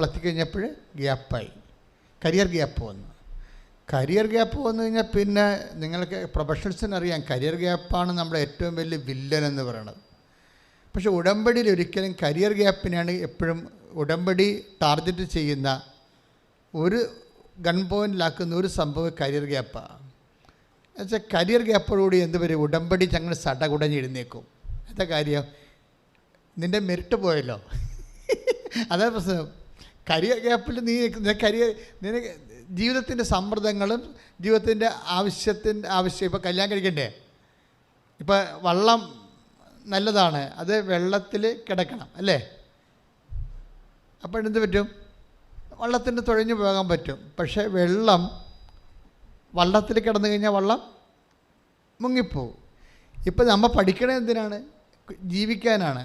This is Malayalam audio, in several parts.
വളർത്തിക്കഴിഞ്ഞപ്പോൾ ഗ്യാപ്പായി, കരിയർ ഗ്യാപ്പ് വന്നു. കരിയർ ഗ്യാപ്പ് വന്നു കഴിഞ്ഞാൽ പിന്നെ നിങ്ങൾക്ക് പ്രൊഫഷണൽസിനറിയാം കരിയർ ഗ്യാപ്പാണ് നമ്മുടെ ഏറ്റവും വലിയ വില്ലൻ എന്ന് പറയുന്നത്. പക്ഷേ ഉടമ്പടിയിൽ ഒരിക്കലും കരിയർ ഗ്യാപ്പിനാണ് എപ്പോഴും ഉടമ്പടി ടാർഗറ്റ് ചെയ്യുന്ന ഒരു ഗൺ പോയിൻറ്റിലാക്കുന്ന ഒരു സംഭവം കരിയർ ഗ്യാപ്പാണ്. എന്നുവെച്ചാൽ കരിയർ ഗ്യാപ്പോടുകൂടി എന്ത് വരും, ഉടമ്പടി ഞങ്ങൾ സടകുടഞ്ഞിരുന്നേക്കും. എന്താ കാര്യം, നിൻ്റെ മെരിട്ട് പോയല്ലോ. അതാ പ്രശ്നം. കരിയർ ഗ്യാപ്പിൽ നീ നിനക്ക് ജീവിതത്തിൻ്റെ സമ്മർദ്ദങ്ങളും ജീവിതത്തിൻ്റെ ആവശ്യം. ഇപ്പോൾ കല്യാണം കഴിക്കണ്ടേ, ഇപ്പോൾ വള്ളം നല്ലതാണ്, അത് വെള്ളത്തിൽ കിടക്കണം അല്ലേ. അപ്പോൾ എന്ത് പറ്റും, വള്ളത്തിന് തുഴഞ്ഞു പോകാൻ പറ്റും. പക്ഷേ വള്ളത്തിൽ കിടന്നു കഴിഞ്ഞാൽ വള്ളം മുങ്ങിപ്പോവും. ഇപ്പം നമ്മൾ പഠിക്കണത് എന്തിനാണ്, ജീവിക്കാനാണ്.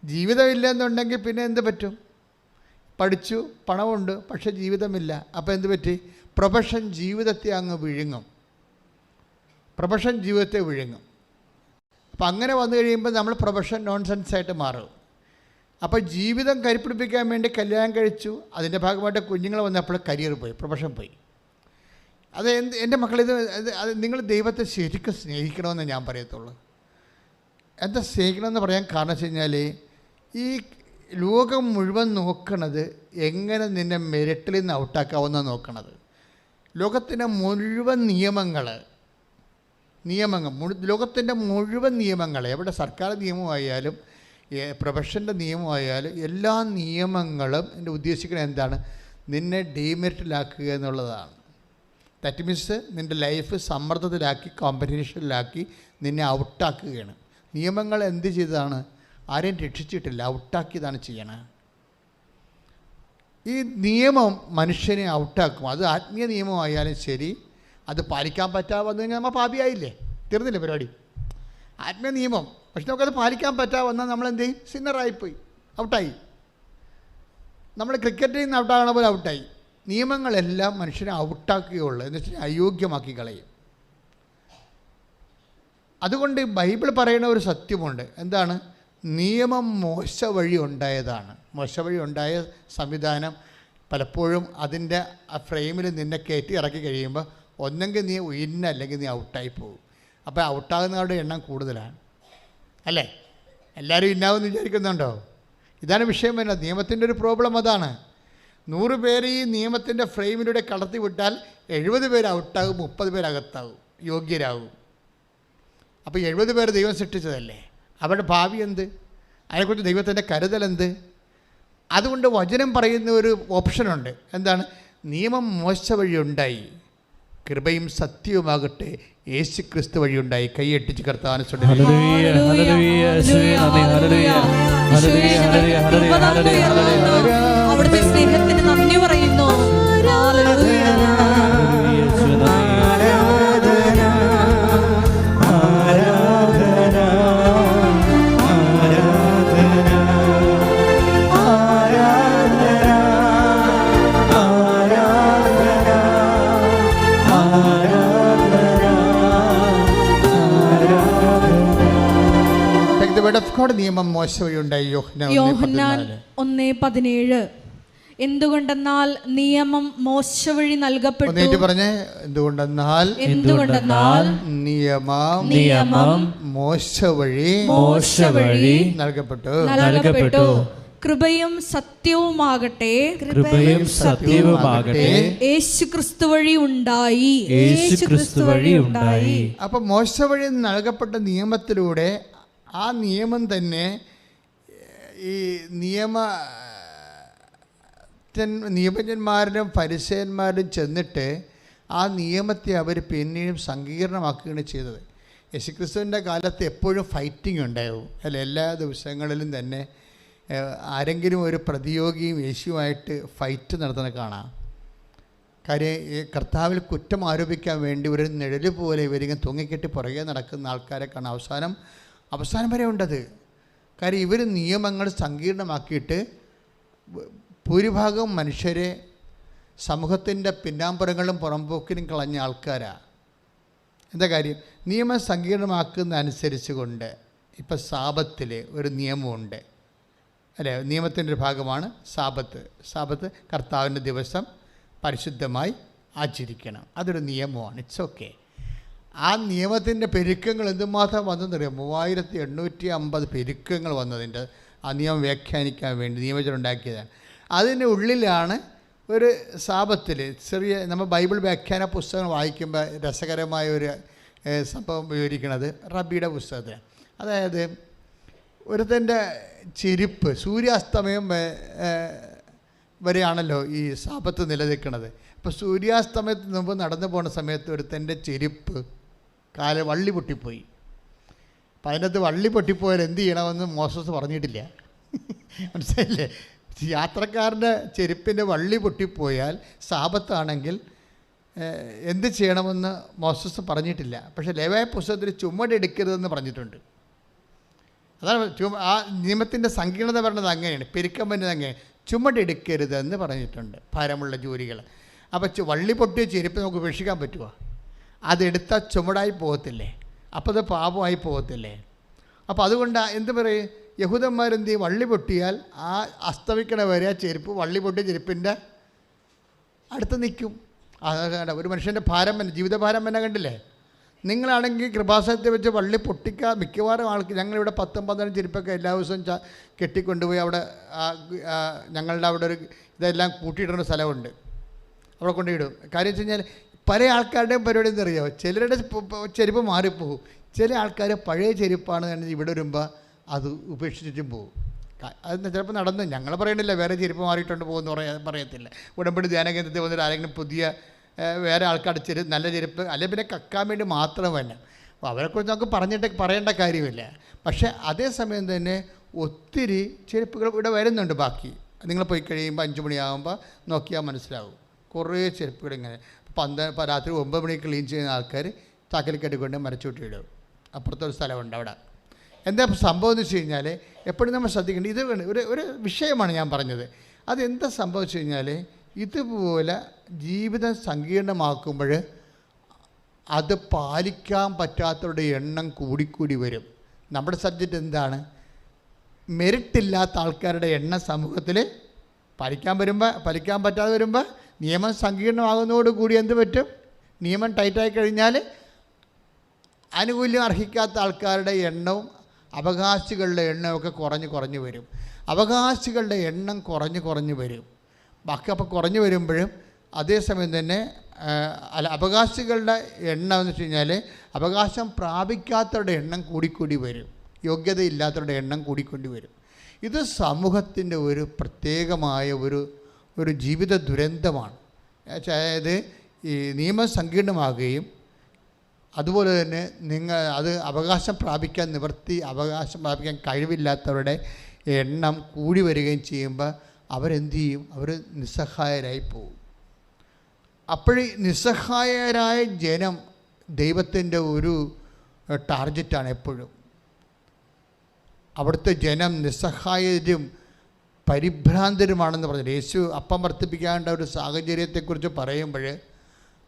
ജീവിതമില്ല എന്നുണ്ടെങ്കിൽ പിന്നെ എന്ത് പറ്റും, പഠിച്ചു പണമുണ്ട് പക്ഷേ ജീവിതമില്ല. അപ്പോൾ എന്ത് പറ്റി, പ്രൊഫഷൻ ജീവിതത്തെ അങ്ങ് വിഴുങ്ങും. അപ്പോൾ അങ്ങനെ വന്നു കഴിയുമ്പോൾ നമ്മൾ പ്രൊഫഷൻ നോൺസെൻസായിട്ട് മാറും. അപ്പോൾ ജീവിതം കരുപ്പിടിപ്പിക്കാൻ വേണ്ടി കല്യാണം കഴിച്ചു, അതിൻ്റെ ഭാഗമായിട്ട് കുഞ്ഞുങ്ങൾ വന്നപ്പോൾ കരിയർ പോയി, പ്രൊഫഷൻ പോയി. അത് എൻ്റെ മക്കളിത് അത് നിങ്ങൾ ദൈവത്തെ ശരിക്കും സ്നേഹിക്കണമെന്ന് ഞാൻ പറയത്തുള്ളൂ. എന്താ സ്നേഹിക്കണമെന്ന് പറയാൻ കാരണം വെച്ച് കഴിഞ്ഞാൽ, ഈ ലോകം മുഴുവൻ നോക്കണത് എങ്ങനെ നിന്നെ മെരിട്ടിൽ നിന്ന് ഔട്ടാക്കാവുന്ന നോക്കണത്. ലോകത്തിൻ്റെ മുഴുവൻ ലോകത്തിൻ്റെ മുഴുവൻ നിയമങ്ങൾ, എവിടെ സർക്കാർ നിയമമായാലും പ്രൊഫഷൻ്റെ നിയമമായാലും എല്ലാ നിയമങ്ങളും എൻ്റെ ഉദ്ദേശിക്കുന്നത് എന്താണ്, നിന്നെ ഡീമെറിറ്റിലാക്കുക എന്നുള്ളതാണ്. ദാറ്റ് മീൻസ് നിൻ്റെ ലൈഫ് സമ്മർദ്ദത്തിലാക്കി കോമ്പറ്റീഷനിലാക്കി നിന്നെ ഔട്ടാക്കുകയാണ്. നിയമങ്ങൾ എന്ത് ചെയ്തതാണ്, ആരെയും രക്ഷിച്ചിട്ടില്ല, ഔട്ടാക്കിയതാണ് ചെയ്യണത്. ഈ നിയമം മനുഷ്യനെ ഔട്ടാക്കും. അത് ആത്മീയ നിയമമായാലും ശരി, അത് പാലിക്കാൻ പറ്റാമെന്ന് കഴിഞ്ഞാൽ നമ്മൾ പാപിയായില്ലേ, തീർന്നില്ലേ പരിപാടി. ആത്മീയ നിയമം, പക്ഷെ നമുക്കത് പാലിക്കാൻ പറ്റാമെന്നാൽ നമ്മളെന്ത് ചെയ്യും, സിന്നറായിപ്പോയി, ഔട്ടായി. നമ്മൾ ക്രിക്കറ്റിൽ നിന്ന് ഔട്ടാകണ പോലെ ഔട്ടായി. നിയമങ്ങളെല്ലാം മനുഷ്യനെ ഔട്ടാക്കുകയുള്ളൂ, എന്ന് വെച്ചാൽ അയോഗ്യമാക്കി കളയും. അതുകൊണ്ട് ബൈബിൾ പറയുന്ന ഒരു സത്യമുണ്ട്. എന്താണ്, നിയമം മോശ വഴി ഉണ്ടായതാണ്. മോശ വഴി ഉണ്ടായ സംവിധാനം പലപ്പോഴും അതിൻ്റെ ആ ഫ്രെയിമിൽ നിന്നെ കയറ്റി ഇറക്കി കഴിയുമ്പോൾ ഒന്നെങ്കിൽ നീ വിൻ അല്ലെങ്കിൽ നീ ഔട്ടായി പോകും. അപ്പോൾ ഔട്ടാകുന്നവരുടെ എണ്ണം കൂടുതലാണ് അല്ലേ. എല്ലാവരും ഇന്നാവെന്ന് വിചാരിക്കുന്നുണ്ടോ? ഇതാണ് വിഷയം വരുന്നത്. നിയമത്തിൻ്റെ ഒരു പ്രോബ്ലം അതാണ്. 100 പേര് ഈ നിയമത്തിൻ്റെ ഫ്രെയിമിലൂടെ കടത്തി വിട്ടാൽ 70 പേര് ഔട്ടാകും, 30 പേര് അകത്താകും, യോഗ്യരാകും. അപ്പോൾ 70 പേര് ദൈവം സൃഷ്ടിച്ചതല്ലേ, അവരുടെ ഭാവി എന്ത്, അതിനെക്കുറിച്ച് ദൈവത്തിൻ്റെ കരുതൽ എന്ത്? അതുകൊണ്ട് വചനം പറയുന്ന ഒരു ഓപ്ഷനുണ്ട്. എന്താണ്, നിയമം മോശ വഴി ഉണ്ടായി, കൃപയും സത്യവുമാകട്ടെ യേശു ക്രിസ്തു വഴി ഉണ്ടായി. കൈയെട്ടിച്ച് കർത്താവിനെ അവിടുത്തെ സ്നേഹത്തിന് നന്ദി പറയുന്നു. നിയമം മോശ വഴി ഉണ്ടായി. യോഹന്നാൻ 1:17. എന്തുകൊണ്ടെന്നാൽ നിയമം മോശ വഴി നൽകപ്പെട്ടു. എന്തുകൊണ്ടെന്നാൽ നിയമം മോശ വഴി നൽകപ്പെട്ടു. കൃപയും സത്യവുമാകട്ടെ യേശു ക്രിസ്തു വഴി ഉണ്ടായി. അപ്പൊ മോശ വഴി നൽകപ്പെട്ട നിയമത്തിലൂടെ ആ നിയമം തന്നെ ഈ നിയമജ്ഞന്മാരും ഫരിസേയന്മാരും ചെന്നിട്ട് ആ നിയമത്തെ അവർ പിന്നെയും സങ്കീർണമാക്കുകയാണ് ചെയ്തത്. യേശുക്രിസ്തുവിൻ്റെ കാലത്ത് എപ്പോഴും ഫൈറ്റിംഗ് ഉണ്ടാവും അല്ല. എല്ലാ ദിവസങ്ങളിലും തന്നെ ആരെങ്കിലും ഒരു പ്രതിയോഗിയും യേശുവായിട്ട് ഫൈറ്റ് നടത്തുന്നത് കാണാം. കാര്യം ഈ കർത്താവിൽ കുറ്റം ആരോപിക്കാൻ വേണ്ടി ഒരു നിഴല് പോലെ ഇവരിങ്ങനെ തൂങ്ങിക്കെട്ടി പുറകെ നടക്കുന്ന ആൾക്കാരെ കാണാം. അവസാനം വരെ ഉണ്ടത്. കാര്യം ഇവർ നിയമങ്ങൾ സങ്കീർണമാക്കിയിട്ട് ഭൂരിഭാഗം മനുഷ്യരെ സമൂഹത്തിൻ്റെ പിന്നാമ്പുറങ്ങളും പുറംപോക്കിനും കളഞ്ഞ ആൾക്കാരാണ്. എന്താ കാര്യം, നിയമം സങ്കീർണമാക്കുന്ന അനുസരിച്ച് കൊണ്ട് ഇപ്പം സാബത്തിൽ ഒരു നിയമമുണ്ട്. അല്ലേ? നിയമത്തിൻ്റെ ഒരു ഭാഗമാണ് സാബത്ത്. സാബത്ത് കർത്താവിൻ്റെ ദിവസം പരിശുദ്ധമായി ആചരിക്കണം. അതൊരു നിയമമാണ്. It's okay. ആ നിയമത്തിൻ്റെ പെരുക്കങ്ങൾ എന്തുമാത്രം വന്നെന്നറിയാം? 3850 പെരുക്കങ്ങൾ വന്നതിൻ്റെ ആ നിയമം വ്യാഖ്യാനിക്കാൻ വേണ്ടി നിയമജനം ഉണ്ടാക്കിയതാണ്. അതിൻ്റെ ഉള്ളിലാണ് ഒരു സാബത്തിൽ ചെറിയ നമ്മൾ ബൈബിൾ വ്യാഖ്യാന പുസ്തകങ്ങൾ വായിക്കുമ്പോൾ രസകരമായ ഒരു സംഭവം വിവരിക്കുന്നത് റബിയുടെ പുസ്തകത്തിൽ. അതായത് ഒരുത്തൻ്റെ ചെരുപ്പ് സൂര്യാസ്തമയം വരെയാണല്ലോ ഈ സാബത്ത് നിലനിൽക്കുന്നത്. അപ്പോൾ സൂര്യാസ്തമയത്തിന് മുമ്പ് നടന്നു പോകുന്ന സമയത്ത് ഒരുത്തൻ്റെ ചെരുപ്പ് വള്ളി പൊട്ടിപ്പോയി. അപ്പം അതിനകത്ത് വള്ളി പൊട്ടിപ്പോയാൽ എന്ത് ചെയ്യണമെന്ന് മോസസ് പറഞ്ഞിട്ടില്ല. മനസ്സിലായില്ലേ? യാത്രക്കാരൻ്റെ ചെരുപ്പിൻ്റെ വള്ളി പൊട്ടിപ്പോയാൽ സാബത്താണെങ്കിൽ എന്ത് ചെയ്യണമെന്ന് മോസസ് പറഞ്ഞിട്ടില്ല. പക്ഷേ ലേവ്യ പുസ്തകത്തിൽ ചുമടെടുക്കരുതെന്ന് പറഞ്ഞിട്ടുണ്ട്. അതാണ് ആ നിയമത്തിൻ്റെ സങ്കീർണത പറഞ്ഞത് അങ്ങനെയാണ്. പെരുക്കം വരുന്നത് അങ്ങനെ ചുമടെടുക്കരുതെന്ന് പറഞ്ഞിട്ടുണ്ട്, ഭാരമുള്ള ജോലികൾ. അപ്പോൾ വള്ളി പൊട്ടിയ ചെരുപ്പ് നമുക്ക് ഉപേക്ഷിക്കാൻ പറ്റുമോ? അതെടുത്താൽ ചുമടായി പോകത്തില്ലേ? അപ്പോൾ അത് പാപമായി പോകത്തില്ലേ? അപ്പോൾ അതുകൊണ്ട് എന്ത് പറയും, യഹൂദന്മാരെന്ത് ചെയ്യും? വള്ളി പൊട്ടിയാൽ ആ അസ്തമിക്കണ വരെ ആ ചെരുപ്പ് വള്ളി പൊട്ടിയ ചെരുപ്പിൻ്റെ അടുത്ത് നിൽക്കും. ഒരു മനുഷ്യൻ്റെ ഭാരം തന്നെ, ജീവിതഭാരം തന്നെ കണ്ടില്ലേ? നിങ്ങളാണെങ്കിൽ കൃപാസനത്തെ വെച്ച് വള്ളി പൊട്ടിക്കുക. മിക്കവാറും ആൾക്ക് ഞങ്ങളിവിടെ 10-15 ചെരുപ്പൊക്കെ എല്ലാ ദിവസവും കെട്ടിക്കൊണ്ടുപോയി അവിടെ ഞങ്ങളുടെ അവിടെ ഒരു ഇതെല്ലാം കൂട്ടിയിടുന്ന സ്ഥലമുണ്ട്, അവിടെ കൊണ്ടുപോയിടും. കാര്യം വെച്ച് കഴിഞ്ഞാൽ പല ആൾക്കാരുടെയും പരിപാടി എന്നറിയാമോ? ചിലരുടെ ചെരുപ്പ് മാറിപ്പോകും. ചില ആൾക്കാർ പഴയ ചെരുപ്പാണ് ഇവിടെ വരുമ്പോൾ അത് ഉപേക്ഷിച്ചിട്ടും പോകും. അത് ചിലപ്പോൾ നടന്നു. ഞങ്ങൾ പറയണില്ല വേറെ ചെരുപ്പ് മാറിയിട്ടുണ്ട് പോകുമെന്ന് പറയത്തില്ല. ഉടമ്പടി ധ്യാനകേന്ദ്രത്തിൽ വന്നിട്ട് ആരെങ്കിലും പുതിയ വേറെ ആൾക്കാർ നല്ല ചെരുപ്പ് അല്ലെങ്കിൽ പിന്നെ കക്കാൻ വേണ്ടി മാത്രമല്ല. അപ്പോൾ അവരെക്കുറിച്ച് നമുക്ക് പറയേണ്ട കാര്യമില്ല. പക്ഷേ അതേസമയം തന്നെ ഒത്തിരി ചെരുപ്പുകൾ ഇവിടെ വരുന്നുണ്ട്. ബാക്കി നിങ്ങൾ പോയി കഴിയുമ്പോൾ 5 മണിയാകുമ്പോൾ നോക്കിയാൽ മനസ്സിലാവും. കുറേ ചെരുപ്പുകൾ ഇങ്ങനെ രാത്രി 9 മണിക്ക് ക്ലീൻ ചെയ്യുന്ന ആൾക്കാർ ചാക്കിൽ കെട്ടിക്കൊണ്ട് മരച്ചൂട്ടിയിടും. അപ്പുറത്തൊരു സ്ഥലമുണ്ട് അവിടെ. എന്താ സംഭവം എന്ന് വെച്ച് കഴിഞ്ഞാൽ എപ്പോഴും നമ്മൾ ശ്രദ്ധിക്കേണ്ടത് ഇത് ഒരു വിഷയമാണ് ഞാൻ പറഞ്ഞത്. അതെന്താ സംഭവിച്ചു കഴിഞ്ഞാൽ ഇതുപോലെ ജീവിതം സങ്കീർണമാക്കുമ്പോൾ അത് പാലിക്കാൻ പറ്റാത്തവരുടെ എണ്ണം കൂടിക്കൂടി വരും. നമ്മുടെ സബ്ജക്റ്റ് എന്താണ്? മെറിറ്റില്ലാത്ത ആൾക്കാരുടെ എണ്ണം സമൂഹത്തിൽ പാലിക്കാൻ പറ്റാതെ വരുമ്പോൾ നിയമം സങ്കീർണമാകുന്നതോടുകൂടി എന്ത് പറ്റും? നിയമം ടൈറ്റായി കഴിഞ്ഞാൽ ആനുകൂല്യം അർഹിക്കാത്ത ആൾക്കാരുടെ എണ്ണവും അവകാശികളുടെ എണ്ണമൊക്കെ കുറഞ്ഞു വരും. അവകാശികളുടെ എണ്ണം കുറഞ്ഞു വരും. ബാക്കി അപ്പോൾ കുറഞ്ഞു വരുമ്പോഴും അതേസമയം തന്നെ അവകാശികളുടെ എണ്ണം എന്ന് വെച്ച് കഴിഞ്ഞാൽ അവകാശം പ്രാപിക്കാത്തവരുടെ എണ്ണം കൂടിക്കൂടി വരും. യോഗ്യതയില്ലാത്തവരുടെ എണ്ണം കൂടിക്കൂടി വരും. ഇത് സമൂഹത്തിൻ്റെ ഒരു പ്രത്യേകമായ ഒരു ജീവിത ദുരന്തമാണ്. അതായത് ഈ നിയമം സങ്കീർണമാകുകയും അതുപോലെ തന്നെ അത് അവകാശം പ്രാപിക്കാൻ കഴിവില്ലാത്തവരുടെ എണ്ണം കൂടി വരികയും ചെയ്യുമ്പോൾ അവരെന്ത് ചെയ്യും? അവർ നിസ്സഹായരായി പോകും. അപ്പോഴീ നിസ്സഹായരായ ജനം ദൈവത്തിൻ്റെ ഒരു ടാർഗറ്റാണ് എപ്പോഴും. അവിടുത്തെ ജനം നിസ്സഹായരും പരിഭ്രാന്തരുമാണെന്ന് പറഞ്ഞത്. യേശു അപ്പം വർദ്ധിപ്പിക്കാനുള്ള ഒരു സാഹചര്യത്തെക്കുറിച്ച് പറയുമ്പോൾ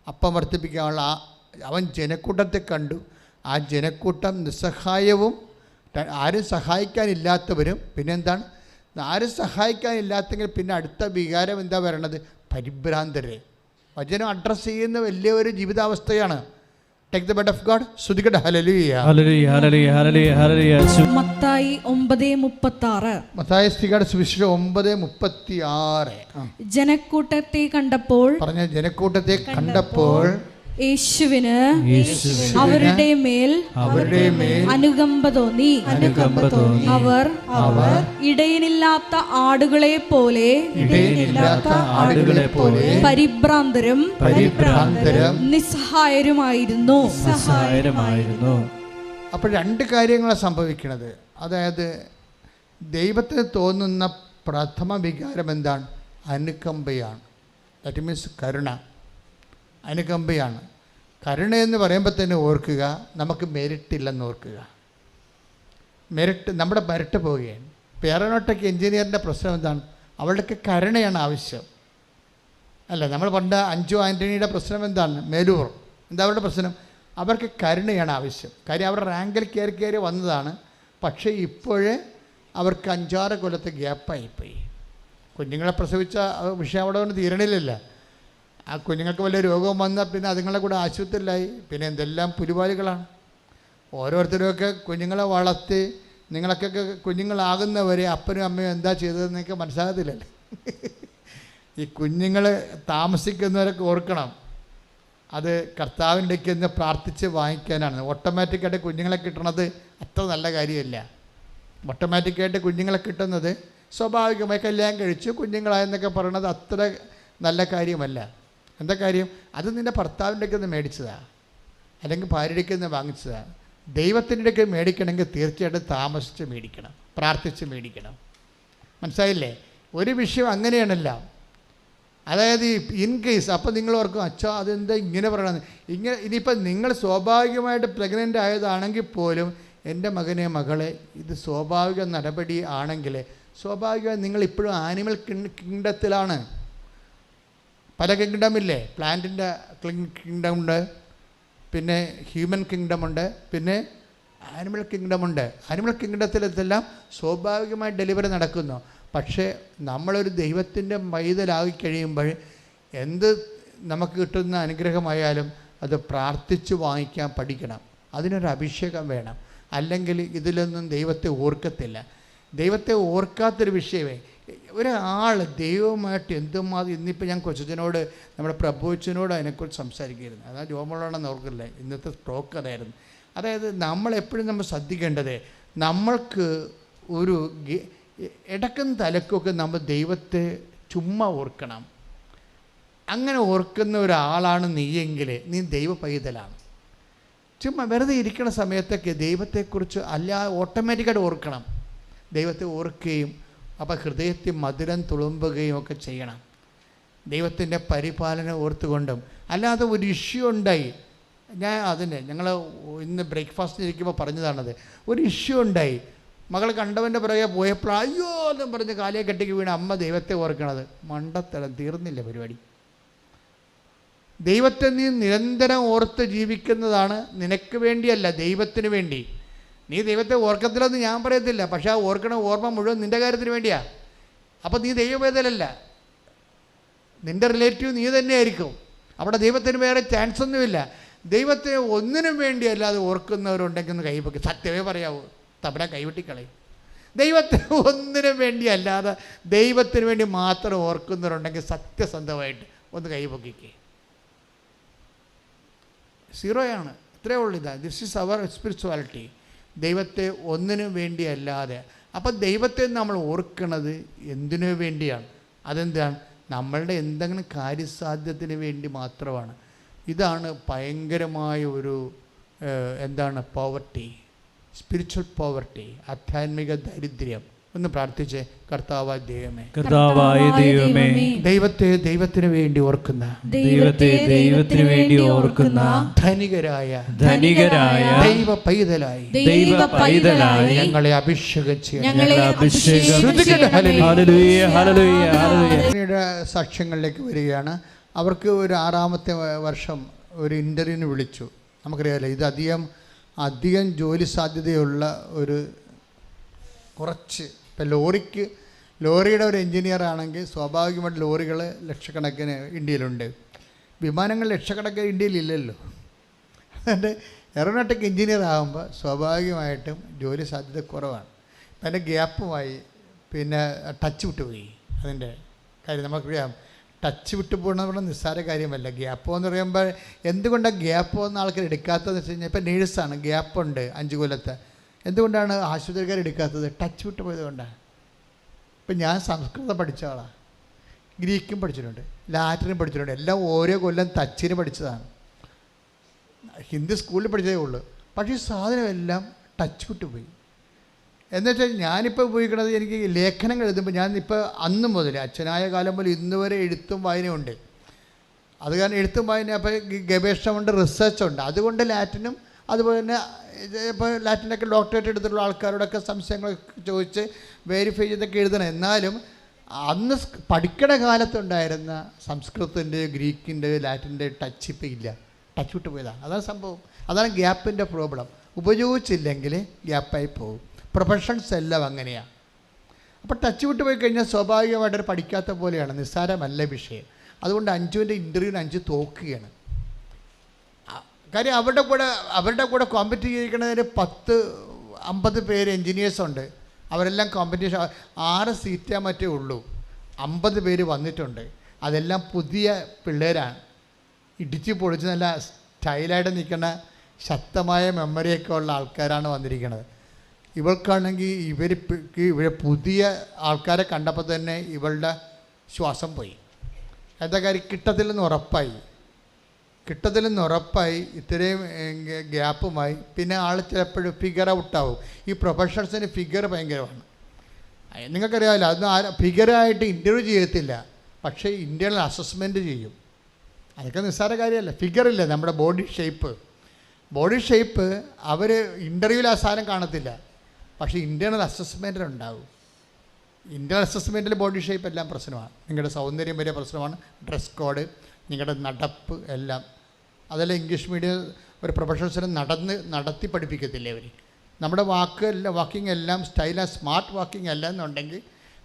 അപ്പം വർദ്ധിപ്പിക്കാനുള്ള അവൻ ജനക്കൂട്ടത്തെ കണ്ടു. ആ ജനക്കൂട്ടം നിസ്സഹായവും ആരും സഹായിക്കാനില്ലാത്തവരും. പിന്നെന്താണ്? ആരും സഹായിക്കാനില്ലാത്തെങ്കിൽ പിന്നെ അടുത്ത വികാരം എന്താ വരണത്? പരിഭ്രാന്തര്. വചനം അഡ്രസ്സ് ചെയ്യുന്ന വലിയൊരു ജീവിതാവസ്ഥയാണ്. Take the word of God. സ്തുതിക്കട്ടെ. ഹല്ലേലൂയ. ഹല്ലേലൂയ ഹല്ലേലൂയ ഹല്ലേലൂയ ഹല്ലേലൂയ. മത്തായി 9:36. മത്തായി സ്തുതിയുടെ സുവിശേഷം 9:36. ജനക്കൂട്ടത്തെ കണ്ടപ്പോൾ ജനക്കൂട്ടത്തെ കണ്ടപ്പോൾ യേശുവിന് അവരുടെ മേൽ അനുകമ്പ തോന്നി. അവർ ഇടയനില്ലാത്ത ആടുകളെ പോലെ പരിഭ്രാന്തരും നിസ്സഹായരുമായിരുന്നു. അപ്പോൾ 2 കാര്യങ്ങളാണ് സംഭവിക്കുന്നത്. അതായത് ദൈവത്തിന് തോന്നുന്ന പ്രഥമ വികാരം എന്താണ്? അനുകമ്പയാണ്. ദാറ്റ് മീൻസ് കരുണ. അനുകമ്പയാണ്. കരുണയെന്ന് പറയുമ്പോൾ തന്നെ ഓർക്കുക, നമുക്ക് മെരിറ്റില്ലെന്ന് ഓർക്കുക. നമ്മുടെ മെരിറ്റ് പോവുകയാണ്. ഇപ്പോൾ എയറോനോട്ടിക് എഞ്ചിനീയറിൻ്റെ പ്രശ്നം എന്താണ്? അവളുടെ കരുണയാണ് ആവശ്യം. അല്ല, നമ്മൾ പണ്ട് അഞ്ജു ആൻ്റണിയുടെ പ്രശ്നം എന്താണ്? മേലൂർ. എന്താ അവരുടെ പ്രശ്നം? അവർക്ക് കരുണയാണ് ആവശ്യം. കാര്യം അവരുടെ റാങ്കിൽ കയറി വന്നതാണ്. പക്ഷേ ഇപ്പോഴേ അവർക്ക് 5-6 കൊല്ലത്തെ ഗ്യാപ്പായിപ്പോയി. കുഞ്ഞുങ്ങളെ പ്രസവിച്ച വിഷയം അവിടെ കൊണ്ട് തീരണില്ലല്ല. ആ കുഞ്ഞുങ്ങൾക്ക് വല്ല രോഗവും വന്നാൽ പിന്നെ അതുങ്ങളെ കൂടെ ആശുപത്രിയിലായി. പിന്നെ എന്തെല്ലാം പുലിവാലുകളാണ്. ഓരോരുത്തരുമൊക്കെ കുഞ്ഞുങ്ങളെ വളർത്തി നിങ്ങളൊക്കെ കുഞ്ഞുങ്ങളാകുന്നവരെ അപ്പനും അമ്മയും എന്താ ചെയ്തതെന്നൊക്കെ മനസ്സിലാകത്തില്ലല്ലേ. ഈ കുഞ്ഞുങ്ങൾ താമസിക്കുന്നവരൊക്കെ ഓർക്കണം, അത് കർത്താവിൻ്റെക്ക് എന്ന് പ്രാർത്ഥിച്ച് വാങ്ങിക്കാനാണ്. ഓട്ടോമാറ്റിക്കായിട്ട് കുഞ്ഞുങ്ങളെ കിട്ടണത് അത്ര നല്ല കാര്യമല്ല. ഓട്ടോമാറ്റിക്കായിട്ട് കുഞ്ഞുങ്ങളെ കിട്ടുന്നത് സ്വാഭാവികമായി കല്യാണം കഴിച്ചു കുഞ്ഞുങ്ങളായെന്നൊക്കെ പറയണത് അത്ര നല്ല കാര്യമല്ല. എന്താ കാര്യം? അത് നിൻ്റെ ഭർത്താവിൻ്റെക്ക് നിന്ന് മേടിച്ചതാണ്, അല്ലെങ്കിൽ ഭാര്യയ്ക്ക് നിന്ന് വാങ്ങിച്ചതാണ്. ദൈവത്തിൻ്റെ ഇടയ്ക്ക് മേടിക്കണമെങ്കിൽ തീർച്ചയായിട്ടും താമസിച്ച് മേടിക്കണം, പ്രാർത്ഥിച്ച് മേടിക്കണം. മനസ്സിലായില്ലേ? ഒരു വിഷയം അങ്ങനെയാണല്ലോ. അതായത് ഇൻ കേസ് അപ്പോൾ നിങ്ങൾ ഓർക്കും, അച്ഛാ അതെന്താ ഇങ്ങനെ പറയണമെന്ന്. ഇനിയിപ്പോൾ നിങ്ങൾ സ്വാഭാവികമായിട്ട് പ്രഗ്നൻ്റ് ആയതാണെങ്കിൽ പോലും എൻ്റെ മകനെ മകളെ ഇത് സ്വാഭാവിക നടപടി ആണെങ്കിൽ സ്വാഭാവികമായി നിങ്ങളിപ്പോഴും ആനിമൽ കിങ്ഡത്തിലാണ്. പല കിങ്ഡമില്ലേ, പ്ലാന്റിൻ്റെ കിങ്ഡമുണ്ട്, പിന്നെ ഹ്യൂമൻ കിങ്ഡമുണ്ട്, പിന്നെ ആനിമൽ കിങ്ഡമുണ്ട്. ആനിമൽ കിങ്ഡത്തിലെല്ലാം സ്വാഭാവികമായി ഡെലിവറി നടക്കുന്നു. പക്ഷേ നമ്മളൊരു ദൈവത്തിൻ്റെ മൈതലായി കഴിയുമ്പോൾ എന്ത് നമുക്ക് കിട്ടുന്ന അനുഗ്രഹമായാലും അത് പ്രാർത്ഥിച്ച് വാങ്ങിക്കാൻ പഠിക്കണം. അതിനൊരു അഭിഷേകം വേണം, അല്ലെങ്കിൽ ഇതിലൊന്നും ദൈവത്തെ ഓർക്കത്തില്ല. ദൈവത്തെ ഓർക്കാത്തൊരു വിഷയമേ. ഒരാൾ ദൈവവുമായിട്ട് എന്തുമാത്രം, ഇന്നിപ്പോൾ ഞാൻ കൊച്ചനോട് നമ്മുടെ പ്രഭുച്ചനോട് അതിനെക്കുറിച്ച് സംസാരിക്കുകയായിരുന്നു. അതായത് രോമമുള്ളതാണെന്ന് ഓർക്കില്ല, ഇന്നത്തെ സ്ട്രോക്ക് അതായിരുന്നു. അതായത് നമ്മളെപ്പോഴും നമ്മൾ ശ്രദ്ധിക്കേണ്ടത്, നമ്മൾക്ക് ഒരു ഇടക്കും തലക്കൊക്കെ നമ്മൾ ദൈവത്തെ ചുമ്മാ ഓർക്കണം. അങ്ങനെ ഓർക്കുന്ന ഒരാളാണ് നീയെങ്കിൽ നീ ദൈവ പൈതലാണ്. ചുമ്മാ വെറുതെ ഇരിക്കുന്ന സമയത്തൊക്കെ ദൈവത്തെക്കുറിച്ച് ഓട്ടോമാറ്റിക്കായിട്ട് ഓർക്കണം. ദൈവത്തെ ഓർക്കുകയും അപ്പോൾ ഹൃദയത്തിൽ മധുരം തുളുമ്പുകയും ഒക്കെ ചെയ്യണം. ദൈവത്തിൻ്റെ പരിപാലനം ഓർത്തുകൊണ്ടും. അല്ലാതെ ഒരു ഇഷ്യൂ ഉണ്ടായി, ഞങ്ങൾ ഇന്ന് ബ്രേക്ക്ഫാസ്റ്റിന് ഇരിക്കുമ്പോൾ പറഞ്ഞതാണത്. ഒരു ഇഷ്യൂ ഉണ്ടായി, മകൾ കണ്ടവൻ്റെ പുറകെ പോയപ്പോൾ അയ്യോ എന്നും പറഞ്ഞ് കാലിയെ കെട്ടിക്ക് വീണ് അമ്മ ദൈവത്തെ ഓർക്കണത്. മണ്ടത്തരം, തീർന്നില്ല പരിപാടി. ദൈവത്തെ നീ നിരന്തരം ഓർത്ത് ജീവിക്കുന്നതാണ് നിനക്ക് വേണ്ടിയല്ല, ദൈവത്തിന് വേണ്ടി. നീ ദൈവത്തെ ഓർക്കത്തില്ലെന്ന് ഞാൻ പറയത്തില്ല, പക്ഷേ ആ ഓർക്കണ ഓർമ്മ മുഴുവൻ നിൻ്റെ കാര്യത്തിന് വേണ്ടിയാണ്. അപ്പോൾ നീ ദൈവവേദനല്ല, നിൻ്റെ റിലേറ്റീവ് നീ തന്നെയായിരിക്കും. അവിടെ ദൈവത്തിന് വേറെ ചാൻസ് ഒന്നുമില്ല. ദൈവത്തെ ഒന്നിനും വേണ്ടിയല്ല അത് ഓർക്കുന്നവരുണ്ടെങ്കിൽ ഒന്ന് കൈവെക്കും. സത്യമേ പറയാവൂ, തബല കൈവെട്ടിക്കളയും. ദൈവത്തെ ഒന്നിനും വേണ്ടിയല്ലാതെ ദൈവത്തിന് വേണ്ടി മാത്രം ഓർക്കുന്നവരുണ്ടെങ്കിൽ സത്യസന്ധമായിട്ട് ഒന്ന് കൈവെക്കിക്കേ. സീറോയാണ്. ഇത്രയേ ഉള്ളൂ. This is our spirituality. ദൈവത്തെ ഒന്നിനും വേണ്ടിയല്ലാതെ. അപ്പം ദൈവത്തെ നമ്മൾ ഓർക്കണത് എന്തിനു വേണ്ടിയാണ്? അതെന്താണ്? നമ്മളുടെ എന്തെങ്കിലും കാര്യസാധ്യത്തിന് വേണ്ടി മാത്രമാണ്. ഇതാണ് ഭയങ്കരമായ ഒരു പോവർട്ടി, സ്പിരിച്വൽ പോവർട്ടി, ആധ്യാത്മിക ദരിദ്ര്യം. ഒന്ന് പ്രാർത്ഥിച്ചേ. കർത്താവായ ദൈവമേ, ദൈവത്തിന് വേണ്ടി ഓർക്കുന്ന ധനികരായ ദൈവ പൈതലായി ഞങ്ങളെ അഭിഷേകം ചെയ്യണം. സാക്ഷ്യങ്ങളിലേക്ക് വരികയാണ്. അവർക്ക് ഒരു 6ാമത്തെ വർഷം ഒരു ഇൻ്റർവ്യൂവിന് വിളിച്ചു. നമുക്കറിയാമല്ലോ, ഇത് അധികം ജോലി സാധ്യതയുള്ള ഒരു കുറച്ച്. ഇപ്പം ലോറിയുടെ ഒരു എൻജിനീയർ ആണെങ്കിൽ സ്വാഭാവികമായിട്ട് ലോറികൾ ലക്ഷക്കണക്കിന് ഇന്ത്യയിലുണ്ട്, വിമാനങ്ങൾ ലക്ഷക്കണക്കിന് ഇന്ത്യയിലില്ലല്ലോ. അതുകൊണ്ട് എയറോനോട്ടിക് എൻജിനീയർ ആകുമ്പോൾ സ്വാഭാവികമായിട്ടും ജോലി സാധ്യത കുറവാണ്. അപ്പം അതിൻ്റെ ഗ്യാപ്പുമായി പിന്നെ ടച്ച് വിട്ടുപോയി. അതിൻ്റെ കാര്യം നമുക്കറിയാം. ടച്ച് വിട്ടു പോകണമെന്ന് പറഞ്ഞാൽ നിസ്സാര കാര്യമല്ല. ഗ്യാപ്പ് എന്ന് പറയുമ്പോൾ എന്തുകൊണ്ടാണ് ഗ്യാപ്പ് വന്ന ആൾക്കാർ എടുക്കാത്തതെന്ന് വെച്ച് കഴിഞ്ഞാൽ, ഇപ്പം നേഴ്സാണ്, ഗ്യാപ്പുണ്ട് 5 കൊല്ലത്തെ. എന്തുകൊണ്ടാണ് ആശുപത്രിക്കാർ എടുക്കാത്തത്? ടച്ച് വിട്ടു പോയത് കൊണ്ടാണ്. ഇപ്പം ഞാൻ സംസ്കൃതം പഠിച്ച ആളാണ്, ഗ്രീക്കും പഠിച്ചിട്ടുണ്ട്, ലാറ്റിനും പഠിച്ചിട്ടുണ്ട്. എല്ലാം ഓരോ കൊല്ലം ടച്ചിന് പഠിച്ചതാണ്. ഹിന്ദി സ്കൂളിൽ പഠിച്ചതേ ഉള്ളൂ. പക്ഷേ ഈ സാധനമെല്ലാം ടച്ച് വിട്ടു പോയി. എന്നുവെച്ചാൽ ഞാനിപ്പോൾ ഉപയോഗിക്കുന്നത്, എനിക്ക് ലേഖനങ്ങൾ എഴുതുമ്പോൾ ഞാനിപ്പോൾ അന്ന് മുതൽ അച്ഛനായ കാലം മുതൽ ഇന്ന് വരെ എഴുത്തും വായനയുണ്ട്. അത് കാരണം എഴുത്തും വായന, അപ്പോൾ ഗവേഷണമുണ്ട്, റിസർച്ചുണ്ട്. അതുകൊണ്ട് ലാറ്റിനും അതുപോലെ തന്നെ ഇപ്പോൾ ലാറ്റിനൊക്കെ ഡോക്ടറേറ്റ് എടുത്തിട്ടുള്ള ആൾക്കാരോടൊക്കെ സംശയങ്ങൾ ചോദിച്ച് വെരിഫൈ ചെയ്തൊക്കെ എഴുതണം. എന്നാലും അന്ന് പഠിക്കണ കാലത്തുണ്ടായിരുന്ന സംസ്കൃതത്തിൻ്റെ, ഗ്രീക്കിൻ്റെ, ലാറ്റിൻ്റെ ടച്ച് ഇപ്പോൾ ഇല്ല. ടച്ച് വിട്ട് പോയതാണ്. അതാണ് സംഭവം. അതാണ് ഗ്യാപ്പിൻ്റെ പ്രോബ്ലം. ഉപയോഗിച്ചില്ലെങ്കിൽ ഗ്യാപ്പായി പോകും. പ്രൊഫഷൻസ് എല്ലാം അങ്ങനെയാണ്. അപ്പോൾ ടച്ച് വിട്ട് പോയി കഴിഞ്ഞാൽ സ്വാഭാവികമായിട്ടൊരു പഠിക്കാത്ത പോലെയാണ്, നിസ്സാരമല്ല വിഷയം. അതുകൊണ്ട് അഞ്ജുവിൻ്റെ ഇൻ്റർവ്യൂവിന് അഞ്ജു തോക്കുകയാണ്. കാര്യം അവരുടെ കൂടെ കോമ്പറ്റ് ചെയ്യിക്കുന്നതിന് 50 പേര് എൻജിനീയേഴ്സുണ്ട്. അവരെല്ലാം കോമ്പറ്റീഷൻ 6 സീറ്റേ മറ്റേ ഉള്ളൂ. 50 പേര് വന്നിട്ടുണ്ട്. അതെല്ലാം പുതിയ പിള്ളേരാണ്. ഇടിച്ച് പൊളിച്ച് നല്ല സ്റ്റൈലായിട്ട് നിൽക്കുന്ന ശക്തമായ മെമ്മറിയൊക്കെ ഉള്ള ആൾക്കാരാണ് വന്നിരിക്കുന്നത്. ഇവൾക്കാണെങ്കിൽ ഇവർ പുതിയ ആൾക്കാരെ കണ്ടപ്പോൾ തന്നെ ഇവളുടെ ശ്വാസം പോയി. എന്താ കാര്യം, കിട്ടത്തില്ലെന്ന് ഉറപ്പായി. ഇത്രയും ഗ്യാപ്പുമായി പിന്നെ ആൾ ചിലപ്പോഴും ഫിഗർ ഔട്ടാവും. ഈ പ്രൊഫഷണൽസിന് ഫിഗർ ഭയങ്കരമാണ്. നിങ്ങൾക്കറിയാമല്ലോ, അതൊന്നും ഫിഗറായിട്ട് ഇൻ്റർവ്യൂ ചെയ്യത്തില്ല, പക്ഷേ ഇൻ്റേണൽ അസസ്മെൻറ്റ് ചെയ്യും. അതൊക്കെ നിസ്സാര കാര്യമല്ല. ഫിഗറില്ല, നമ്മുടെ ബോഡി ഷേപ്പ് അവർ ഇൻ്റർവ്യൂവിൽ ആ സാധനം കാണത്തില്ല, പക്ഷേ ഇൻ്റേണൽ അസസ്മെൻറ്റിലുണ്ടാവും. ഇൻ്റേണൽ അസസ്മെൻറ്റിൽ ബോഡി ഷേപ്പ് എല്ലാം പ്രശ്നമാണ്. നിങ്ങളുടെ സൗന്ദര്യം വരെ പ്രശ്നമാണ്. ഡ്രസ് കോഡ്, നിങ്ങളുടെ നടപ്പ് എല്ലാം. അതെല്ലാം ഇംഗ്ലീഷ് മീഡിയം ഒരു പ്രൊഫഷണൽസിനെ നടത്തി പഠിപ്പിക്കത്തില്ലേ അവർ. നമ്മുടെ വാക്കിംഗ് എല്ലാം സ്റ്റൈലാണ്, സ്മാർട്ട് വാക്കിംഗ് അല്ല എന്നുണ്ടെങ്കിൽ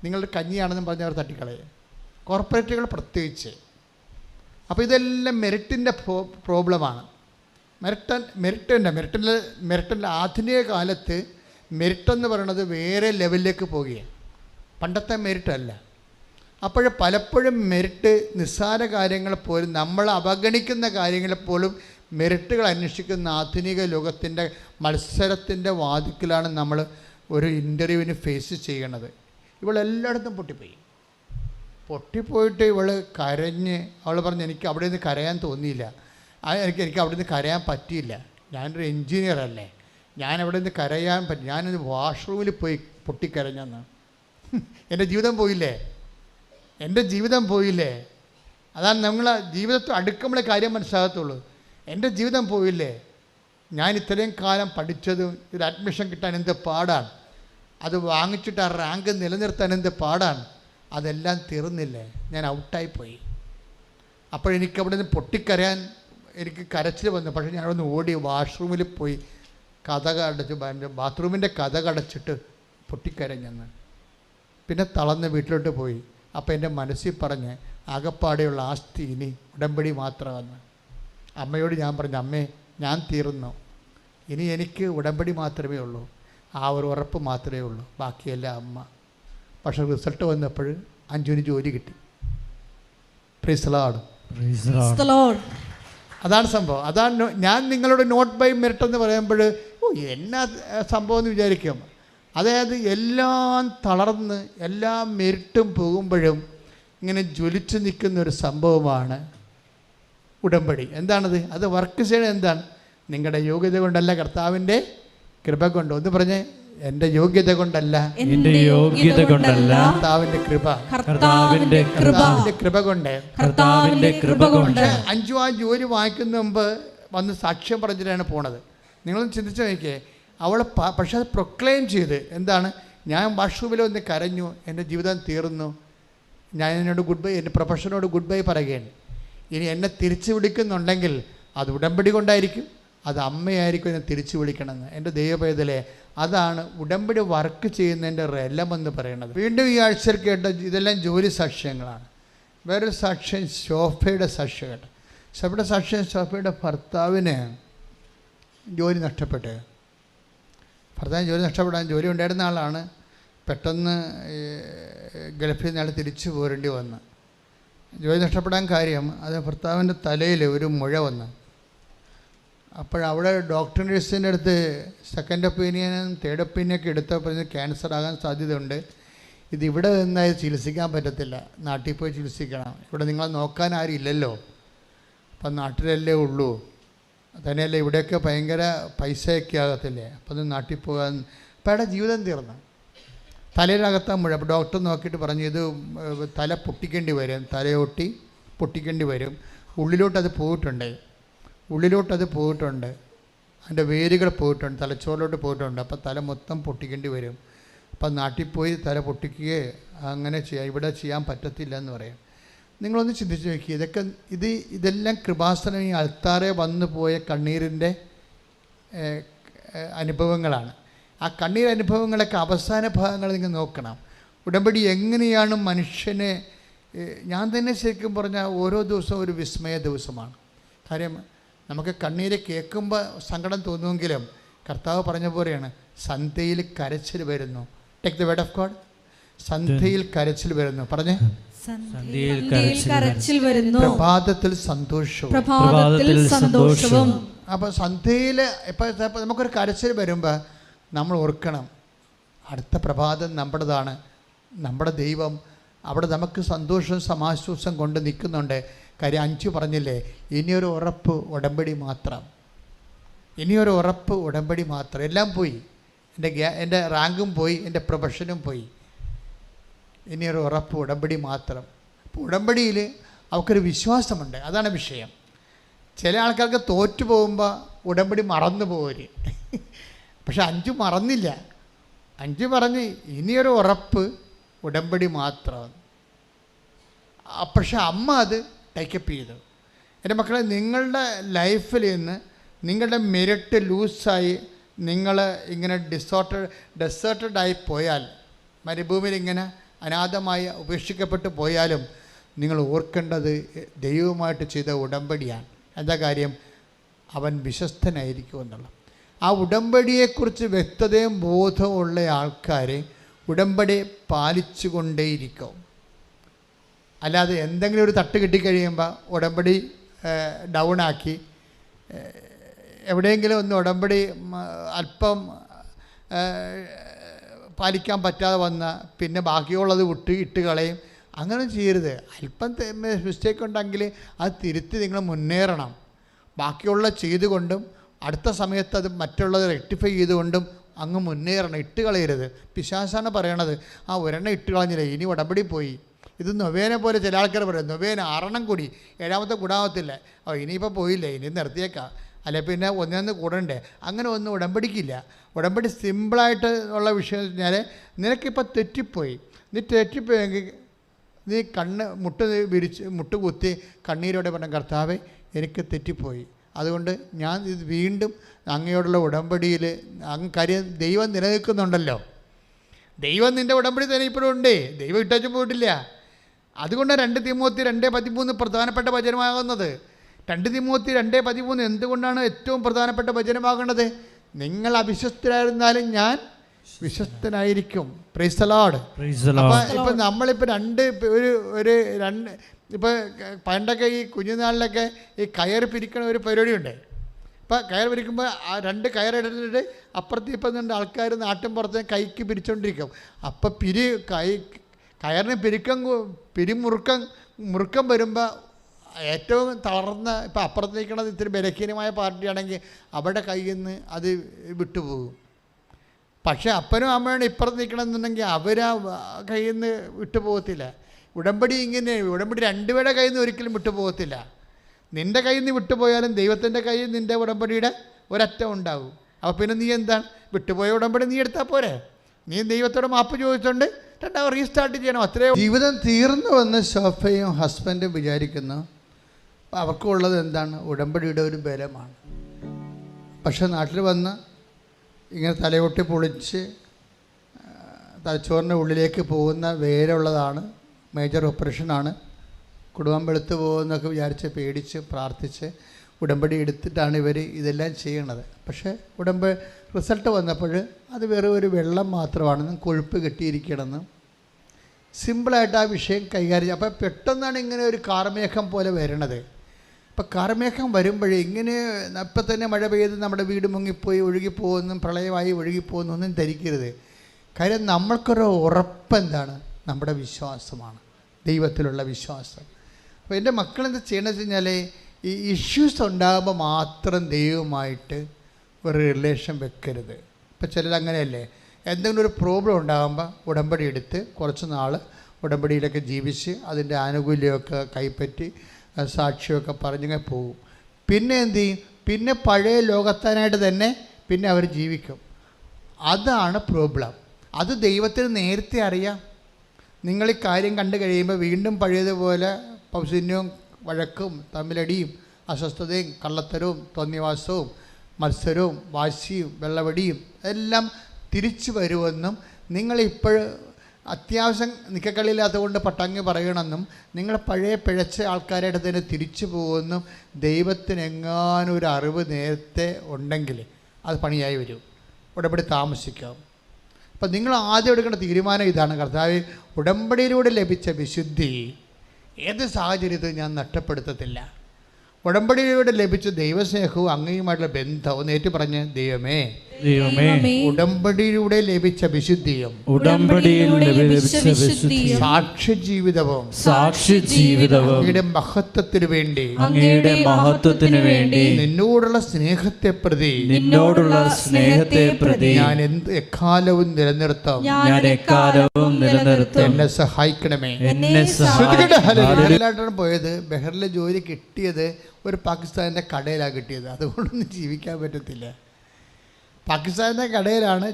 നിങ്ങളുടെ കഞ്ഞിയാണെന്നും പറഞ്ഞ് അവർ തട്ടിക്കളയുക, കോർപ്പറേറ്റുകൾ പ്രത്യേകിച്ച്. അപ്പോൾ ഇതെല്ലാം മെറിറ്റിൻ്റെ പ്രോബ്ലമാണ്. മെറിറ്റിൻ്റെ ആധുനിക കാലത്ത് മെറിറ്റെന്ന് പറയുന്നത് വേറെ ലെവലിലേക്ക് പോവുകയാണ്, പണ്ടത്തെ മെറിറ്റല്ല. പലപ്പോഴും മെറിറ്റ് നിസ്സാര കാര്യങ്ങളെപ്പോലും, നമ്മൾ അവഗണിക്കുന്ന കാര്യങ്ങളെപ്പോലും മെറിറ്റുകൾ അന്വേഷിക്കുന്ന ആധുനിക ലോകത്തിൻ്റെ മത്സരത്തിൻ്റെ വാതിക്കലാണ് നമ്മൾ ഒരു ഇൻ്റർവ്യൂവിന് ഫേസ് ചെയ്യണത്. ഇവളെല്ലായിടത്തും പൊട്ടിപ്പോയിട്ട് ഇവൾ കരഞ്ഞ്, അവൾ പറഞ്ഞു എനിക്ക് അവിടെ നിന്ന് കരയാൻ തോന്നിയില്ല, എനിക്ക് അവിടെ നിന്ന് കരയാൻ പറ്റിയില്ല, ഞാനൊരു എൻജിനീയർ അല്ലേ, ഞാൻ അവിടെ നിന്ന് കരയാൻ പറ്റി, ഞാനൊരു വാഷ്റൂമിൽ പോയി പൊട്ടിക്കരഞ്ഞെന്ന്. എൻ്റെ ജീവിതം പോയില്ലേ. അതാണ് നമ്മളെ ജീവിതത്തിൽ അടുക്കുമ്പോഴേ കാര്യം മനസ്സിലാകത്തുള്ളൂ. എൻ്റെ ജീവിതം പോയില്ലേ, ഞാൻ ഇത്രയും കാലം പഠിച്ചതും ഒരു അഡ്മിഷൻ കിട്ടാൻ എന്ത് പാടാണ്, അത് വാങ്ങിച്ചിട്ട് ആ റാങ്ക് നിലനിർത്താൻ എന്ത് പാടാണ്, അതെല്ലാം തീർന്നില്ലേ, ഞാൻ ഔട്ടായിപ്പോയി. അപ്പോഴെനിക്കവിടെ നിന്ന് പൊട്ടിക്കരയാൻ എനിക്ക് കരച്ചിൽ വന്നു. പക്ഷേ ഞാൻ അവിടെ നിന്ന് ഓടി വാഷ്റൂമിൽ പോയി ബാത്റൂമിൻ്റെ കതകടച്ചിട്ട് പൊട്ടിക്കരഞ്ഞെന്ന്. പിന്നെ തളർന്ന് വീട്ടിലോട്ട് പോയി. അപ്പോൾ എൻ്റെ മനസ്സിൽ പറഞ്ഞ് ആകപ്പാടെയുള്ള ആസ്തി ഇനി ഉടമ്പടി മാത്രമെന്ന്. അമ്മയോട് ഞാൻ പറഞ്ഞു, അമ്മേ ഞാൻ തീർന്നു, ഇനി എനിക്ക് ഉടമ്പടി മാത്രമേ ഉള്ളൂ, ആ ഒരു ഉറപ്പ് മാത്രമേ ഉള്ളൂ, ബാക്കിയെല്ലാം അമ്മ. പക്ഷേ റിസൾട്ട് വന്നപ്പോൾ അഞ്ജുവിന് ജോലി കിട്ടി. Praise the Lord. അതാണ് സംഭവം. അതാണ് ഞാൻ നിങ്ങളോട് നോട്ട് ബൈ മെറിറ്റ് എന്ന് പറയുമ്പോൾ എന്നാ സംഭവം എന്ന് വിചാരിക്കും. അതായത് എല്ലാം തളർന്ന് എല്ലാ മെറിറ്റും പോകുമ്പോഴും ഇങ്ങനെ ജ്വലിച്ച് നിൽക്കുന്ന ഒരു സംഭവമാണ് ഉടമ്പടി. എന്താണത്? അത് വർക്ക് ചെയ്യണത് എന്താണ്? നിങ്ങളുടെ യോഗ്യത കൊണ്ടല്ല, കർത്താവിൻ്റെ കൃപ കൊണ്ട്. ഒന്ന് പറഞ്ഞേ, എൻ്റെ യോഗ്യത കൊണ്ടല്ല, കർത്താവിൻ്റെ കൃപ കൊണ്ട്. അഞ്ചു ആ ജോലി വാങ്ങിക്കുന്ന മുമ്പ് വന്ന് സാക്ഷ്യം പറഞ്ഞിട്ടാണ് പോണത്. നിങ്ങളൊന്ന് ചിന്തിച്ച് നോക്കിയേ. പക്ഷെ അത് പ്രൊക്ലെയിം ചെയ്ത്, എന്താണ്, ഞാൻ വാഷ്റൂമിൽ വന്ന് കരഞ്ഞു, എൻ്റെ ജീവിതം തീർന്നു, ഞാൻ എന്നോട് ഗുഡ് ബൈ, എൻ്റെ പ്രൊഫഷനോട് ഗുഡ് ബൈ പറയുകയാണ്. ഇനി എന്നെ തിരിച്ചു വിളിക്കുന്നുണ്ടെങ്കിൽ അത് ഉടമ്പടി കൊണ്ടായിരിക്കും, അത് അമ്മയായിരിക്കും എന്നെ തിരിച്ചു വിളിക്കണമെന്ന്. എൻ്റെ ദൈവപൈതലേ, അതാണ് ഉടമ്പടി വർക്ക് ചെയ്യുന്നതിൻ്റെ റെലമെന്ന് പറയുന്നത്. വീണ്ടും ഈ ആഴ്ചയിൽ കേട്ട ഇതെല്ലാം ജോലി സാക്ഷ്യങ്ങളാണ്. വേറൊരു സാക്ഷ്യം ശോഭയുടെ സാക്ഷ്യം കേട്ടോ. ശോഭയുടെ സാക്ഷ്യം, ശോഭയുടെ ഭർത്താവിന് ജോലി നഷ്ടപ്പെട്ട്. ഭർത്താവിന് ജോലി നഷ്ടപ്പെടാൻ, ജോലി ഉണ്ടായിരുന്ന ആളാണ്, പെട്ടെന്ന് ഗൾഫിൽ നിന്ന് ആൾ തിരിച്ചു പോരേണ്ടി വന്ന്. ജോലി നഷ്ടപ്പെടാൻ കാര്യം, അത് ഭർത്താവിൻ്റെ തലയിൽ ഒരു മുഴ വന്ന്. അപ്പോഴവിടെ ഡോക്ടർ നഴ്സിൻ്റെ അടുത്ത് സെക്കൻഡ് ഒപ്പീനിയനും തേർഡ് ഒപ്പീനിയൊക്കെ എടുത്തപ്പോൾ ക്യാൻസർ ആകാൻ സാധ്യതയുണ്ട്, ഇതിവിടെ നിന്നായി ചികിത്സിക്കാൻ പറ്റത്തില്ല, നാട്ടിൽ പോയി ചികിത്സിക്കണം, ഇവിടെ നിങ്ങളെ നോക്കാൻ ആരും ഇല്ലല്ലോ, അപ്പം നാട്ടിലല്ലേ ഉള്ളൂ, തന്നെയല്ലേ ഇവിടെയൊക്കെ ഭയങ്കര പൈസയൊക്കെ ആകത്തില്ലേ, അപ്പം അത് നാട്ടിൽ പോകാൻ. അപ്പം അവിടെ ജീവിതം തീർന്നു. തലയിലകത്താൻ മുഴ. അപ്പോൾ ഡോക്ടർ നോക്കിയിട്ട് പറഞ്ഞു, ഇത് തല പൊട്ടിക്കേണ്ടി വരും, തലയൊട്ടി പൊട്ടിക്കേണ്ടി വരും, ഉള്ളിലോട്ടത് പോയിട്ടുണ്ട്, അതിൻ്റെ വേരുകൾ പോയിട്ടുണ്ട്, തലച്ചോറിലോട്ട് പോയിട്ടുണ്ട്, അപ്പോൾ തല മൊത്തം പൊട്ടിക്കേണ്ടി വരും. അപ്പം നാട്ടിൽ പോയി തല പൊട്ടിക്കുകയോ അങ്ങനെ ചെയ്യാം, ഇവിടെ ചെയ്യാൻ പറ്റത്തില്ല എന്ന് പറയാം. നിങ്ങളൊന്ന് ചിന്തിച്ച് നോക്കി. ഇതെല്ലാം കൃപാസനം ഈ അൾത്താറെ വന്നു പോയ കണ്ണീരിൻ്റെ അനുഭവങ്ങളാണ്. ആ കണ്ണീർ അനുഭവങ്ങളൊക്കെ അവസാന ഭാഗങ്ങൾ നിങ്ങൾ നോക്കണം. ഉടമ്പടി എങ്ങനെയാണ് മനുഷ്യനെ, ഞാൻ തന്നെ ശരിക്കും പറഞ്ഞാൽ ഓരോ ദിവസവും ഒരു വിസ്മയ ദിവസമാണ്. കാര്യം നമുക്ക് കണ്ണീര് കേൾക്കുമ്പോൾ സങ്കടം തോന്നുമെങ്കിലും കർത്താവ് പറഞ്ഞ പോലെയാണ്, സന്ധ്യയിൽ കരച്ചിൽ വരുന്നു. Take the word of God. സന്ധ്യയിൽ കരച്ചിൽ വരുന്നു. പറഞ്ഞേ, കരച്ചിൽ വരുന്നു, പ്രഭാതത്തിൽ സന്തോഷവും. അപ്പോൾ സന്ധ്യയിൽ ഇപ്പം നമുക്കൊരു കരച്ചിൽ വരുമ്പോൾ നമ്മൾ ഓർക്കണം, അടുത്ത പ്രഭാതം നമ്മുടേതാണ്. നമ്മുടെ ദൈവം അവിടെ നമുക്ക് സന്തോഷവും സമാശ്വാസം കൊണ്ട് നിൽക്കുന്നുണ്ട്. കാര്യം 5 പറഞ്ഞില്ലേ, ഇനിയൊരു ഉറപ്പ് ഉടമ്പടി മാത്രം, ഇനിയൊരു ഉറപ്പ് ഉടമ്പടി മാത്രം. എല്ലാം പോയി, എൻ്റെ റാങ്കും പോയി, എൻ്റെ പ്രൊഫഷനും പോയി, ഇനിയൊരു ഉറപ്പ് ഉടമ്പടി മാത്രം. അപ്പോൾ ഉടമ്പടിയിൽ അവർക്കൊരു വിശ്വാസമുണ്ട്. അതാണ് വിഷയം. ചില ആൾക്കാർക്ക് തോറ്റു പോകുമ്പോൾ ഉടമ്പടി മറന്നു പോവര്. പക്ഷെ 5 മറന്നില്ല. 5 പറഞ്ഞ് ഇനിയൊരു ഉറപ്പ് ഉടമ്പടി മാത്രം. പക്ഷെ അമ്മ അത് ടേക്കപ്പ് ചെയ്തു. എൻ്റെ മക്കളെ, നിങ്ങളുടെ ലൈഫിൽ നിന്ന് നിങ്ങളുടെ മെരിറ്റ് ലൂസായി നിങ്ങൾ ഇങ്ങനെ ഡെസേർട്ടഡായി പോയാൽ, മരുഭൂമിയിൽ ഇങ്ങനെ അനാഥമായി ഉപേക്ഷിക്കപ്പെട്ടു പോയാലും നിങ്ങൾ ഓർക്കേണ്ടത് ദൈവവുമായിട്ട് ചെയ്ത ഉടമ്പടിയാണ്. എന്താ കാര്യം? അവൻ വിശ്വസ്തനായിരിക്കും എന്നുള്ളത്. ആ ഉടമ്പടിയെക്കുറിച്ച് വ്യക്തതയും ബോധവും ഉള്ള ആൾക്കാർ ഉടമ്പടി പാലിച്ചു കൊണ്ടേയിരിക്കും. അല്ലാതെ എന്തെങ്കിലും ഒരു തട്ട് കിട്ടിക്കഴിയുമ്പോൾ ഉടമ്പടി ഡൗണാക്കി, എവിടെയെങ്കിലും ഒന്ന് ഉടമ്പടി അല്പം പാലിക്കാൻ പറ്റാതെ വന്ന പിന്നെ ബാക്കിയുള്ളത് ഇട്ട് കളയും. അങ്ങനെ ചെയ്യരുത്. അല്പം മിസ്റ്റേക്ക് ഉണ്ടെങ്കിൽ അത് തിരുത്തി നിങ്ങൾ മുന്നേറണം. ബാക്കിയുള്ള ചെയ്തുകൊണ്ടും അടുത്ത സമയത്ത് അത് മറ്റുള്ളത് റെക്ടിഫൈ ചെയ്തുകൊണ്ടും അങ്ങ് മുന്നേറണം. ഇട്ട് കളയരുത്. പിശാസാണ് പറയണത്, ആ ഒരെണ്ണം ഇട്ട് കളഞ്ഞില്ലേ, ഇനി ഉടമ്പടി പോയി. ഇത് നൊവേനെ പോലെ ചില ആൾക്കാർ പറയും, നൊവേന 6 കൂടി 7ാമത്തെ കൂടാവത്തില്ല, ഇനിയിപ്പോൾ പോയില്ലേ, ഇനി നിർത്തിയേക്കാം, അല്ലെ പിന്നെ ഒന്നൊന്ന് കൂടണ്ടേ. അങ്ങനെ ഒന്നും ഉടമ്പടിക്കില്ല. ഉടമ്പടി സിമ്പിളായിട്ട് ഉള്ള വിഷയം എന്ന് പറഞ്ഞാൽ, നിനക്കിപ്പോൾ തെറ്റിപ്പോയി, നീ തെറ്റിപ്പോയെങ്കിൽ നീ മുട്ട് കുത്തി കണ്ണീരോടെ പറഞ്ഞ, കർത്താവേ എനിക്ക് തെറ്റിപ്പോയി, അതുകൊണ്ട് ഞാൻ ഇത് വീണ്ടും അങ്ങയോടുള്ള ഉടമ്പടിയിൽ കാര്യം ദൈവം നിലനിൽക്കുന്നുണ്ടല്ലോ. ദൈവം നിൻ്റെ ഉടമ്പടി തന്നെ ഇപ്പോഴും ഉണ്ട്. ദൈവം ഇട്ടു പോയിട്ടില്ല. അതുകൊണ്ടാണ് 2 തിമോത്തി 2:13 പ്രധാനപ്പെട്ട വചനമാകുന്നത്. 2 തിമോത്തി 2:13 എന്തുകൊണ്ടാണ് ഏറ്റവും പ്രധാനപ്പെട്ട വചനമാകുന്നത്? നിങ്ങൾ അവിശ്വസ്തരായിരുന്നാലും ഞാൻ വിശ്വസ്തനായിരിക്കും. Praise the Lord. ഇപ്പം നമ്മളിപ്പോൾ ഇപ്പോൾ പണ്ടൊക്കെ ഈ കുഞ്ഞുനാളിലൊക്കെ ഈ കയർ പിരിക്കണ ഒരു പരിപാടിയുണ്ട്. ഇപ്പം കയർ പിരിക്കുമ്പോൾ ആ 2 കയറിട്ടിട്ട് അപ്പുറത്ത് ഇപ്പം 2 ആൾക്കാർ നാട്ടിൻ പുറത്ത് കൈക്ക് പിരിച്ചുകൊണ്ടിരിക്കും. അപ്പം കയറിന് മുറുക്കം വരുമ്പോൾ ഏറ്റവും തളർന്ന, ഇപ്പം അപ്പുറത്ത് നിൽക്കണത് ഇത്തിരി ബലഹീനമായ പാർട്ടിയാണെങ്കിൽ അവരുടെ കയ്യിൽ നിന്ന് അത് വിട്ടുപോകും. പക്ഷേ അപ്പനും അമ്മയാണ് ഇപ്പുറത്ത് നിൽക്കണമെന്നുണ്ടെങ്കിൽ അവരാ കയ്യിൽ നിന്ന് വിട്ടുപോകത്തില്ല. ഉടമ്പടി ഇങ്ങനെ, ഉടമ്പടി 2 പേരുടെ കയ്യിൽ നിന്ന് ഒരിക്കലും വിട്ടുപോകത്തില്ല. നിൻ്റെ കയ്യിൽ നിന്ന് വിട്ടുപോയാലും ദൈവത്തിൻ്റെ കയ്യിൽ നിൻ്റെ ഉടമ്പടിയുടെ ഒരറ്റം ഉണ്ടാകും. അപ്പോൾ പിന്നെ നീ എന്താണ്, വിട്ടുപോയ ഉടമ്പടി നീ എടുത്താൽ പോരെ? നീ ദൈവത്തോട് മാപ്പ് ചോദിച്ചുകൊണ്ട് 2 റീസ്റ്റാർട്ട് ചെയ്യണം. അത്രയും ജീവിതം തീർന്നുവെന്ന് സോഫയും ഹസ്ബൻഡും വിചാരിക്കുന്നു. അവർക്കുള്ളത് എന്താണ്? ഉടമ്പടിയുടെ ഒരു ബലമാണ്. പക്ഷെ നാട്ടിൽ വന്ന് ഇങ്ങനെ തലയൊട്ടി പൊളിച്ച് തലച്ചോറിൻ്റെ ഉള്ളിലേക്ക് പോകുന്ന വേരുള്ളതാണ്. മേജർ ഓപ്പറേഷനാണ്. കുടുംബം വെളുത്തു പോകുന്നൊക്കെ വിചാരിച്ച് പേടിച്ച് പ്രാർത്ഥിച്ച് ഉടമ്പടി എടുത്തിട്ടാണ് ഇവർ ഇതെല്ലാം ചെയ്യണത്. പക്ഷേ റിസൾട്ട് വന്നപ്പോൾ അത് വെറും ഒരു വെള്ളം മാത്രമാണെന്നും കൊഴുപ്പ് കെട്ടിയിരിക്കണമെന്നും സിമ്പിളായിട്ട് ആ വിഷയം കൈകാര്യം. അപ്പോൾ പെട്ടെന്നാണ് ഇങ്ങനെ ഒരു കാർമേഘം പോലെ വരണത്. അപ്പോൾ കാർമേഘം വരുമ്പോഴേ ഇങ്ങനെ ഇപ്പം തന്നെ മഴ പെയ്ത് നമ്മുടെ വീട് മുങ്ങിപ്പോയി ഒഴുകിപ്പോകുന്നും പ്രളയമായി ഒഴുകിപ്പോകുന്നൊന്നും ധരിക്കരുത്. കാര്യം നമ്മൾക്കൊരു ഉറപ്പെന്താണ്? നമ്മുടെ വിശ്വാസമാണ്, ദൈവത്തിലുള്ള വിശ്വാസം. അപ്പോൾ എൻ്റെ മക്കളെന്താ ചെയ്യണമെന്ന് വെച്ച് കഴിഞ്ഞാൽ, ഈ ഇഷ്യൂസ് ഉണ്ടാകുമ്പോൾ മാത്രം ദൈവവുമായിട്ട് ഒരു റിലേഷൻ വെക്കരുത്. ഇപ്പോൾ ചിലത് അങ്ങനെയല്ലേ, എന്തെങ്കിലും ഒരു പ്രോബ്ലം ഉണ്ടാകുമ്പോൾ ഉടമ്പടി എടുത്ത് കുറച്ച് നാൾ ഉടമ്പടിയിലൊക്കെ ജീവിച്ച് അതിൻ്റെ ആനുകൂല്യമൊക്കെ കൈപ്പറ്റി സാക്ഷിയൊക്കെ പറഞ്ഞിങ്ങനെ പോകും. പിന്നെ എന്ത് ചെയ്യും? പിന്നെ പഴയ ലോകത്താനായിട്ട് തന്നെ പിന്നെ അവർ ജീവിക്കും. അതാണ് പ്രോബ്ലം. അത് ദൈവത്തിന് നേരത്തെ അറിയാം. നിങ്ങൾ ഈ കാര്യം കണ്ടു കഴിയുമ്പോൾ വീണ്ടും പഴയതുപോലെ പൗശന്യവും വഴക്കും തമ്മിലടിയും അസ്വസ്ഥതയും കള്ളത്തരവും തോന്നിവാസവും മത്സരവും വാശിയും വെള്ളവടിയും എല്ലാം തിരിച്ചു വരുമെന്നും നിങ്ങളിപ്പോൾ അത്യാവശ്യം നിക്കക്കളിയില്ലാത്തതുകൊണ്ട് പട്ടങ്ങ് പറയണമെന്നും നിങ്ങൾ പഴയ പിഴച്ച ആൾക്കാരായിട്ട് തന്നെ തിരിച്ചു പോകുമെന്നും ദൈവത്തിന് എങ്ങാനും ഒരു അറിവ് നേരത്തെ ഉണ്ടെങ്കിൽ അത് പണിയായി വരും, ഉടമ്പടി താമസിക്കാം. അപ്പം നിങ്ങൾ ആദ്യം എടുക്കേണ്ട തീരുമാനം ഇതാണ്: കർത്താവ്, ഉടമ്പടിയിലൂടെ ലഭിച്ച വിശുദ്ധി ഏത് സാഹചര്യത്തിൽ ഞാൻ നഷ്ടപ്പെടുത്തത്തില്ല. ഉടമ്പടിയിലൂടെ ലഭിച്ച ദൈവസ്നേഹവും അങ്ങയുമായിട്ടുള്ള ബന്ധവും ഒന്ന് ഏറ്റു പറഞ്ഞ്, ദൈവമേ ഉടമ്പടിയിലൂടെ ലഭിച്ച വിശുദ്ധിയും സാക്ഷ്യ ജീവിതവും അങ്ങയുടെ മഹത്വത്തിനു വേണ്ടി നിന്നോടുള്ള സ്നേഹത്തെ പ്രതി ഞാൻ എക്കാലവും നിലനിർത്താം. എന്നെ സഹായിക്കണമേ. ബഹറിലാണ് പോയത്. ബഹറിലെ ജോലി കിട്ടിയത് ഒരു പാകിസ്ഥാനിൻ്റെ കടയിലാണ് കിട്ടിയത്. അതുകൊണ്ടൊന്നും ജീവിക്കാൻ പറ്റത്തില്ല. പാകിസ്ഥാനിൻ്റെ കടയിലാണ്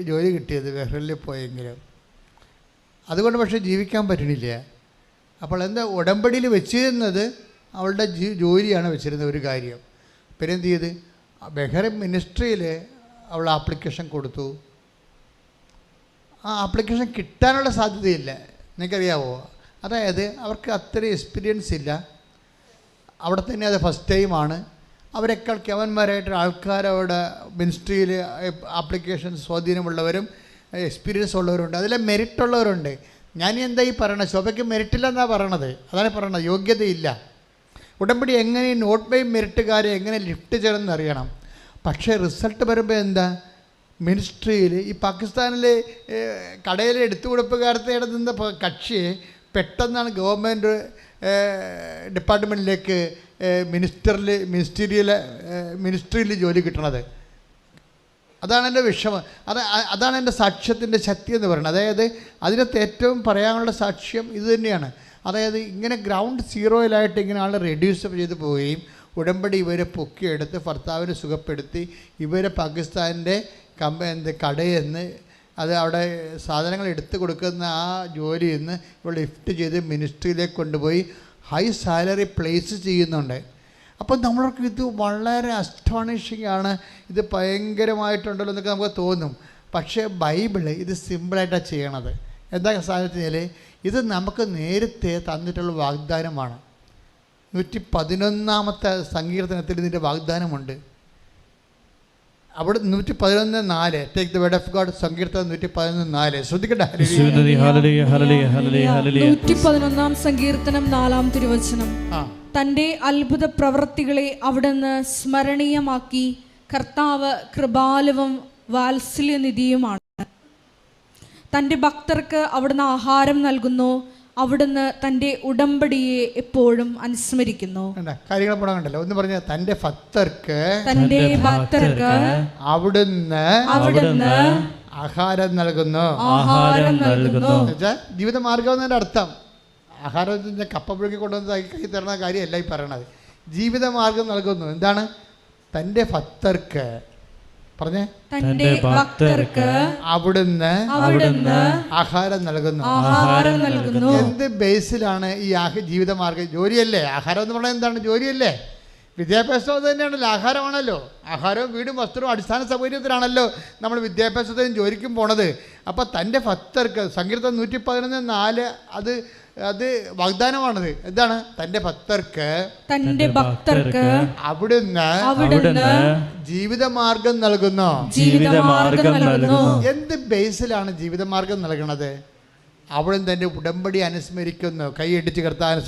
ജോലി കിട്ടിയത് ബഹ്റിനിൽ പോയെങ്കിലും. അതുകൊണ്ട് പക്ഷേ ജീവിക്കാൻ പറ്റണില്ല. അപ്പോൾ എന്താ, ഉടമ്പടിയിൽ വെച്ചിരുന്നത് അവളുടെ ജോലിയാണ് വെച്ചിരുന്നത് ഒരു കാര്യം. പിന്നെ എന്ത് ചെയ്ത്, ബഹ്റിൻ മിനിസ്ട്രിയിൽ അവൾ ആപ്ലിക്കേഷൻ കൊടുത്തു. ആ ആപ്ലിക്കേഷൻ കിട്ടാനുള്ള സാധ്യതയില്ല. നിങ്ങൾക്കറിയാവോ? അതായത് അവർക്ക് അത്രയും എക്സ്പീരിയൻസ് ഇല്ല. അവിടെ തന്നെ അത് ഫസ്റ്റ് ടൈമാണ്. അവരെക്കാൾ കവന്മാരായിട്ട് ആൾക്കാർ അവിടെ മിനിസ്ട്രിയിൽ ആപ്ലിക്കേഷൻ സ്വാധീനമുള്ളവരും എക്സ്പീരിയൻസ് ഉള്ളവരുണ്ട്, അതിലെ മെറിറ്റുള്ളവരുണ്ട്. ഞാൻ എന്താ ഈ പറയണത്? ശോഭയ്ക്ക് മെറിറ്റില്ലെന്നാണ് പറയണത്. അതാണ് പറയണത്, യോഗ്യതയില്ല. ഉടമ്പടി എങ്ങനെ നോട്ട് ബൈ മെറിറ്റുകാരെ എങ്ങനെ ലിഫ്റ്റ് ചെയ്യണമെന്ന് അറിയണം. പക്ഷേ റിസൾട്ട് വരുമ്പോൾ എന്താ, മിനിസ്ട്രിയിൽ ഈ പാകിസ്ഥാനിൽ കടയിൽ എടുത്തുകൊടുപ്പുകാരത്തെ നിന്ന കക്ഷിയെ പെട്ടെന്നാണ് ഗവൺമെൻറ് ഡിപ്പാർട്ട്മെൻറ്റിലേക്ക് മിനിസ്ട്രിയിൽ ജോലി കിട്ടണത്. അതാണ് എൻ്റെ വിഷമം. അതാണ് എൻ്റെ സാക്ഷ്യത്തിൻ്റെ ശക്തി എന്ന് പറയുന്നത്. അതായത് അതിനകത്ത് ഏറ്റവും പറയാനുള്ള സാക്ഷ്യം ഇത് തന്നെയാണ്. അതായത് ഇങ്ങനെ ഗ്രൗണ്ട് സീറോയിലായിട്ട് ഇങ്ങനെ ആൾ റെഡ്യൂസ് ചെയ്ത് പോവുകയും ഉടമ്പടി ഇവരെ പൊക്കിയെടുത്ത് ഭർത്താവിനെ സുഖപ്പെടുത്തി ഇവരെ പാകിസ്ഥാനിൻ്റെ കടയിൽ നിന്ന് അത് അവിടെ സാധനങ്ങൾ എടുത്തു കൊടുക്കുന്ന ആ ജോലിയിൽ നിന്ന് ഇവിടെ ലിഫ്റ്റ് ചെയ്ത് മിനിസ്ട്രിയിലേക്ക് കൊണ്ടുപോയി ഹൈ സാലറി പ്ലേസ് ചെയ്യുന്നുണ്ട്. അപ്പോൾ നമ്മൾക്ക് ഇത് വളരെ അസ്റ്റോണിഷിംഗ് ആണ്, ഇത് ഭയങ്കരമായിട്ടുണ്ടല്ലോ എന്നൊക്കെ നമുക്ക് തോന്നും. പക്ഷേ ബൈബിള് ഇത് സിമ്പിളായിട്ടാണ് ചെയ്യണത്. എന്താ സാധനത്തിൽ ഇത് നമുക്ക് നേരത്തെ തന്നിട്ടുള്ള വാഗ്ദാനമാണ്. 111-ാമത്തെ സങ്കീർത്തനത്തിൽ ഇതിൻ്റെ വാഗ്ദാനമുണ്ട്. അവിടെ 111:4 take the word of God, സങ്കീർത്തനം 111:4 ശ്രദ്ധിക്കട്ടെ. 111-ാം സങ്കീർത്തനം 4-ാം തിരുവചനം. തൻ്റെ അത്ഭുത പ്രവൃത്തികളെ അവിടുന്ന് സ്മരണീയമാക്കി. കർത്താവ് കൃപാലുവും വാത്സല്യനിധിയുമാണ്. തൻ്റെ ഭക്തർക്ക് അവിടുന്ന് ആഹാരം നൽകുന്നു. അവിടുന്ന് തൻ്റെ ഉടമ്പടിയെ എപ്പോഴും അനുസ്മരിക്കുന്നു. കാര്യങ്ങൾ പോകണ്ടല്ലോ. ഒന്ന് പറഞ്ഞ, തൻ്റെ ഭക്തർക്ക് അവിടുന്ന് ആഹാരം നൽകുന്നു. ജീവിതമാർഗം എന്നതിൻ്റെ അർത്ഥം ആഹാരത്തിൻ്റെ കപ്പ പുഴുക്കി കൊണ്ടുവന്ന് കൈ തരുന്ന കാര്യമല്ല ഈ പറയണത്. ജീവിതമാർഗം നൽകുന്നു. എന്താണ്? തൻ്റെ ഭക്തർക്ക് പറഞ്ഞേ, തന്റെ ഭക്തർക്ക് അവിടുന്ന് ആഹാരം നൽകുന്നു. എന്ത് ബേസിലാണ് ഈ ജീവിതമാർഗം? ജോലിയല്ലേ? ആഹാരം എന്ന് പറഞ്ഞാൽ എന്താണ്? ജോലിയല്ലേ? വിദ്യാഭ്യാസം അത് തന്നെയാണല്ലോ, ആഹാരമാണല്ലോ. ആഹാരവും വീടും വസ്ത്രവും അടിസ്ഥാന സൗകര്യത്തിലാണല്ലോ നമ്മൾ വിദ്യാഭ്യാസത്തിനും ജോലിക്കും പോണത്. അപ്പോൾ തൻ്റെ ഭക്തർക്ക്, സങ്കീർത്തനം 111:4 അത് വാഗ്ദാനമാണത്. എന്താണ്? തൻ്റെ ഭക്തർക്ക് അവിടുന്ന് ജീവിതമാർഗം നൽകുന്നു. എന്ത് ബേസിലാണ് ജീവിതമാർഗം നൽകണത്? അവിടുന്ന് തൻ്റെ ഉടമ്പടി അനുസ്മരിക്കുന്നു. കൈയടിച്ച് കർത്താവിനെ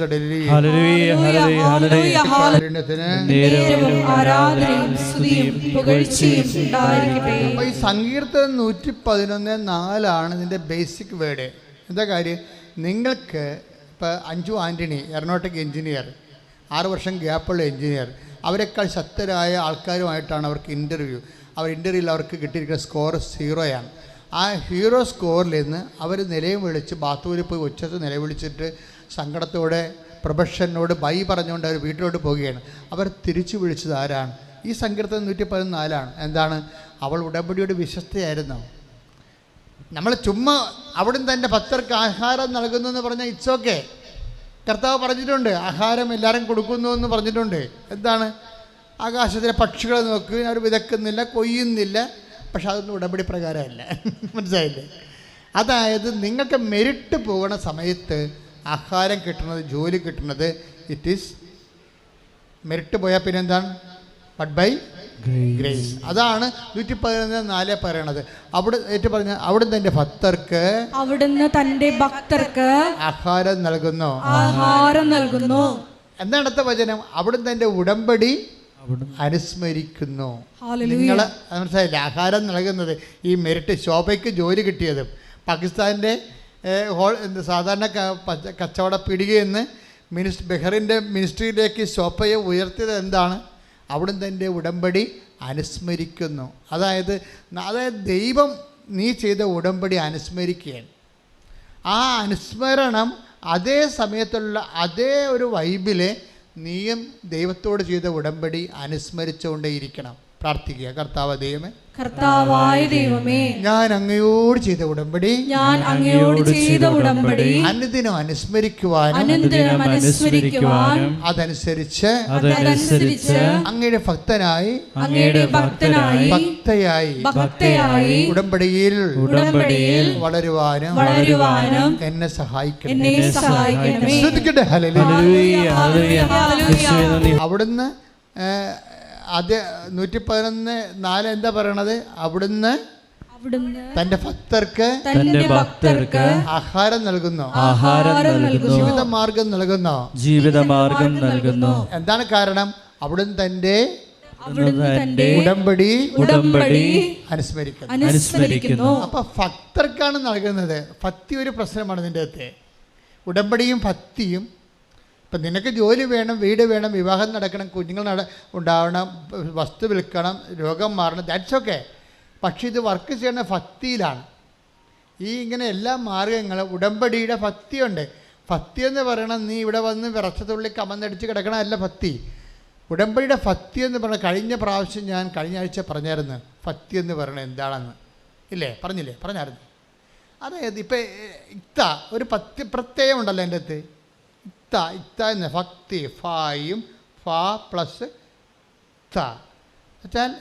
ഈ സങ്കീർത്തനം 111:4 ഇതിൻ്റെ ബേസിക് വേർഡ്. എന്താ കാര്യം? നിങ്ങൾക്ക് ഇപ്പോൾ അഞ്ജു ആൻ്റണി എറണോട്ടിക് എഞ്ചിനീയർ, 6 വർഷം ഗ്യാപ്പുള്ള എഞ്ചിനീയർ, അവരെക്കാൾ ശക്തരായ ആൾക്കാരുമായിട്ടാണ് അവർക്ക് ഇൻ്റർവ്യൂ. ഇൻ്റർവ്യൂവിൽ അവർക്ക് കിട്ടിയിരിക്കുന്ന സ്കോർ 0 ആ ഹീറോ സ്കോറിൽ നിന്ന് അവർ നിലയും വിളിച്ച് ബാത്റൂമിൽ പോയി ഉച്ചത്ത് നിലവിളിച്ചിട്ട് സങ്കടത്തോടെ പ്രൊഫഷനോട് ബൈ പറഞ്ഞുകൊണ്ട് അവർ വീട്ടിലോട്ട് പോവുകയാണ്. അവർ തിരിച്ചു വിളിച്ചത് ആരാണ്? ഈ സങ്കീർത്തനം 114 എന്താണ്? അവൾ ഉടമ്പടിയോട് വിശ്വസ്തയായിരുന്നു. നമ്മൾ ചുമ്മാ അവിടുന്ന് തൻ്റെ ഭക്തർക്ക് ആഹാരം നൽകുന്നു എന്ന് പറഞ്ഞാൽ ഇറ്റ്സ് ഓക്കെ. കർത്താവ് പറഞ്ഞിട്ടുണ്ട് ആഹാരം എല്ലാവരും കൊടുക്കുന്നു എന്ന് പറഞ്ഞിട്ടുണ്ട്. എന്താണ്? ആകാശത്തിലെ പക്ഷികളെ നോക്കി, അവർ വിതക്കുന്നില്ല, കൊയ്യുന്നില്ല. പക്ഷെ അതൊന്നും ഉടമ്പടി പ്രകാരമല്ല. മനസ്സിലായില്ലേ? അതായത് നിങ്ങൾക്ക് മെരിറ്റ് പോകുന്ന സമയത്ത് ആഹാരം കിട്ടുന്നത്, ജോലി കിട്ടുന്നത്, ഇറ്റ് ഈസ് മെരിറ്റ് പോയാൽ പിന്നെ എന്താണ്? But by grace. അതാണ് 111:4 പറയണത്. അവിടെ ഏറ്റു പറഞ്ഞ അവിടുന്ന് തന്റെ ഭക്തർക്ക് ആഹാരം നൽകുന്നു. എന്താണ് അടുത്ത വചനം? അവിടുന്ന് തന്റെ ഉടമ്പടി അനുസ്മരിക്കുന്നു. നിങ്ങൾ മനസ്സിലായില്ല? ആഹാരം നൽകുന്നത് ഈ മെരിറ്റ്, ശോഭയ്ക്ക് ജോലി കിട്ടിയതും പാകിസ്ഥാൻ്റെ സാധാരണ കച്ചവട പിടികയെന്ന് ബെഹ്റിൻ്റെ മിനിസ്ട്രിയിലേക്ക് ശോഭയെ ഉയർത്തിയത് എന്താണ്? അവിടുന്ന് തൻ്റെ ഉടമ്പടി അനുസ്മരിക്കുന്നു. അതായത് ദൈവം നീ ചെയ്ത ഉടമ്പടി അനുസ്മരിക്കുകയാണ്. ആ അനുസ്മരണം അതേ സമയത്തുള്ള അതേ ഒരു വൈബിലെ നീയും ദൈവത്തോട് ചെയ്ത ഉടമ്പടി അനുസ്മരിച്ചുകൊണ്ടേയിരിക്കണം. പ്രാർത്ഥിക്കുക. കർത്താവായ ദൈവമേ, ഞാൻ അങ്ങയോട് ചെയ്ത ഉടമ്പടി അനുദിനം അനുസ്മരിക്കുവാനും അതനുസരിച്ച് അങ്ങയുടെ ഭക്തനായി ഭക്തയായി ഉടമ്പടിയിൽ വളരുവാനും എന്നെ സഹായിക്കണം. ശ്രദ്ധിക്കട്ടെ. അവിടുന്ന് അത് 111:4 എന്താ പറയണത്? അവിടുന്ന് തന്റെ ഭക്തർക്ക് ആഹാരം നൽകുന്നു, ജീവിതമാർഗം നൽകുന്നു. എന്താണ് കാരണം? അവിടുന്ന് തന്റെ ഉടമ്പടി അനുസ്മരിക്കുന്നു. അപ്പൊ ഭക്തർക്കാണ് നൽകുന്നത്. ഭക്തി ഒരു പ്രശ്നമാണ് നിന്റെ അകത്തെ. ഉടമ്പടിയും ഭക്തിയും. ഇപ്പം നിനക്ക് ജോലി വേണം, വീട് വേണം, വിവാഹം നടക്കണം, കുഞ്ഞുങ്ങൾ ഉണ്ടാവണം, വസ്തു വിൽക്കണം, രോഗം മാറണം, ദാറ്റ്സ് ഓക്കെ. പക്ഷേ ഇത് വർക്ക് ചെയ്യുന്ന ഭക്തിയിലാണ്. ഈ ഇങ്ങനെ എല്ലാ മാർഗങ്ങളും ഉടമ്പടിയുടെ ഭക്തിയുണ്ട്. ഭക്തി എന്ന് പറയണം നീ ഇവിടെ വന്ന് വിറച്ചതുള്ളി കമന്നടിച്ച് കിടക്കണമല്ല ഭക്തി. ഉടമ്പടിയുടെ ഭക്തി എന്ന് പറഞ്ഞാൽ കഴിഞ്ഞ പ്രാവശ്യം ഞാൻ കഴിഞ്ഞ ആഴ്ച പറഞ്ഞായിരുന്നു ഭക്തി എന്ന് പറയണത് എന്താണെന്ന്. ഇല്ലേ? പറഞ്ഞായിരുന്നു. അതായത് ഇപ്പം ഒരു ഭക്തി പ്രത്യയം ഉണ്ടല്ലോ എൻ്റെ അടുത്ത്. ഇത്ത എന്ന ഭക്തി, ഫായും ഫാ പ്ലസ് ത വെച്ചാൽ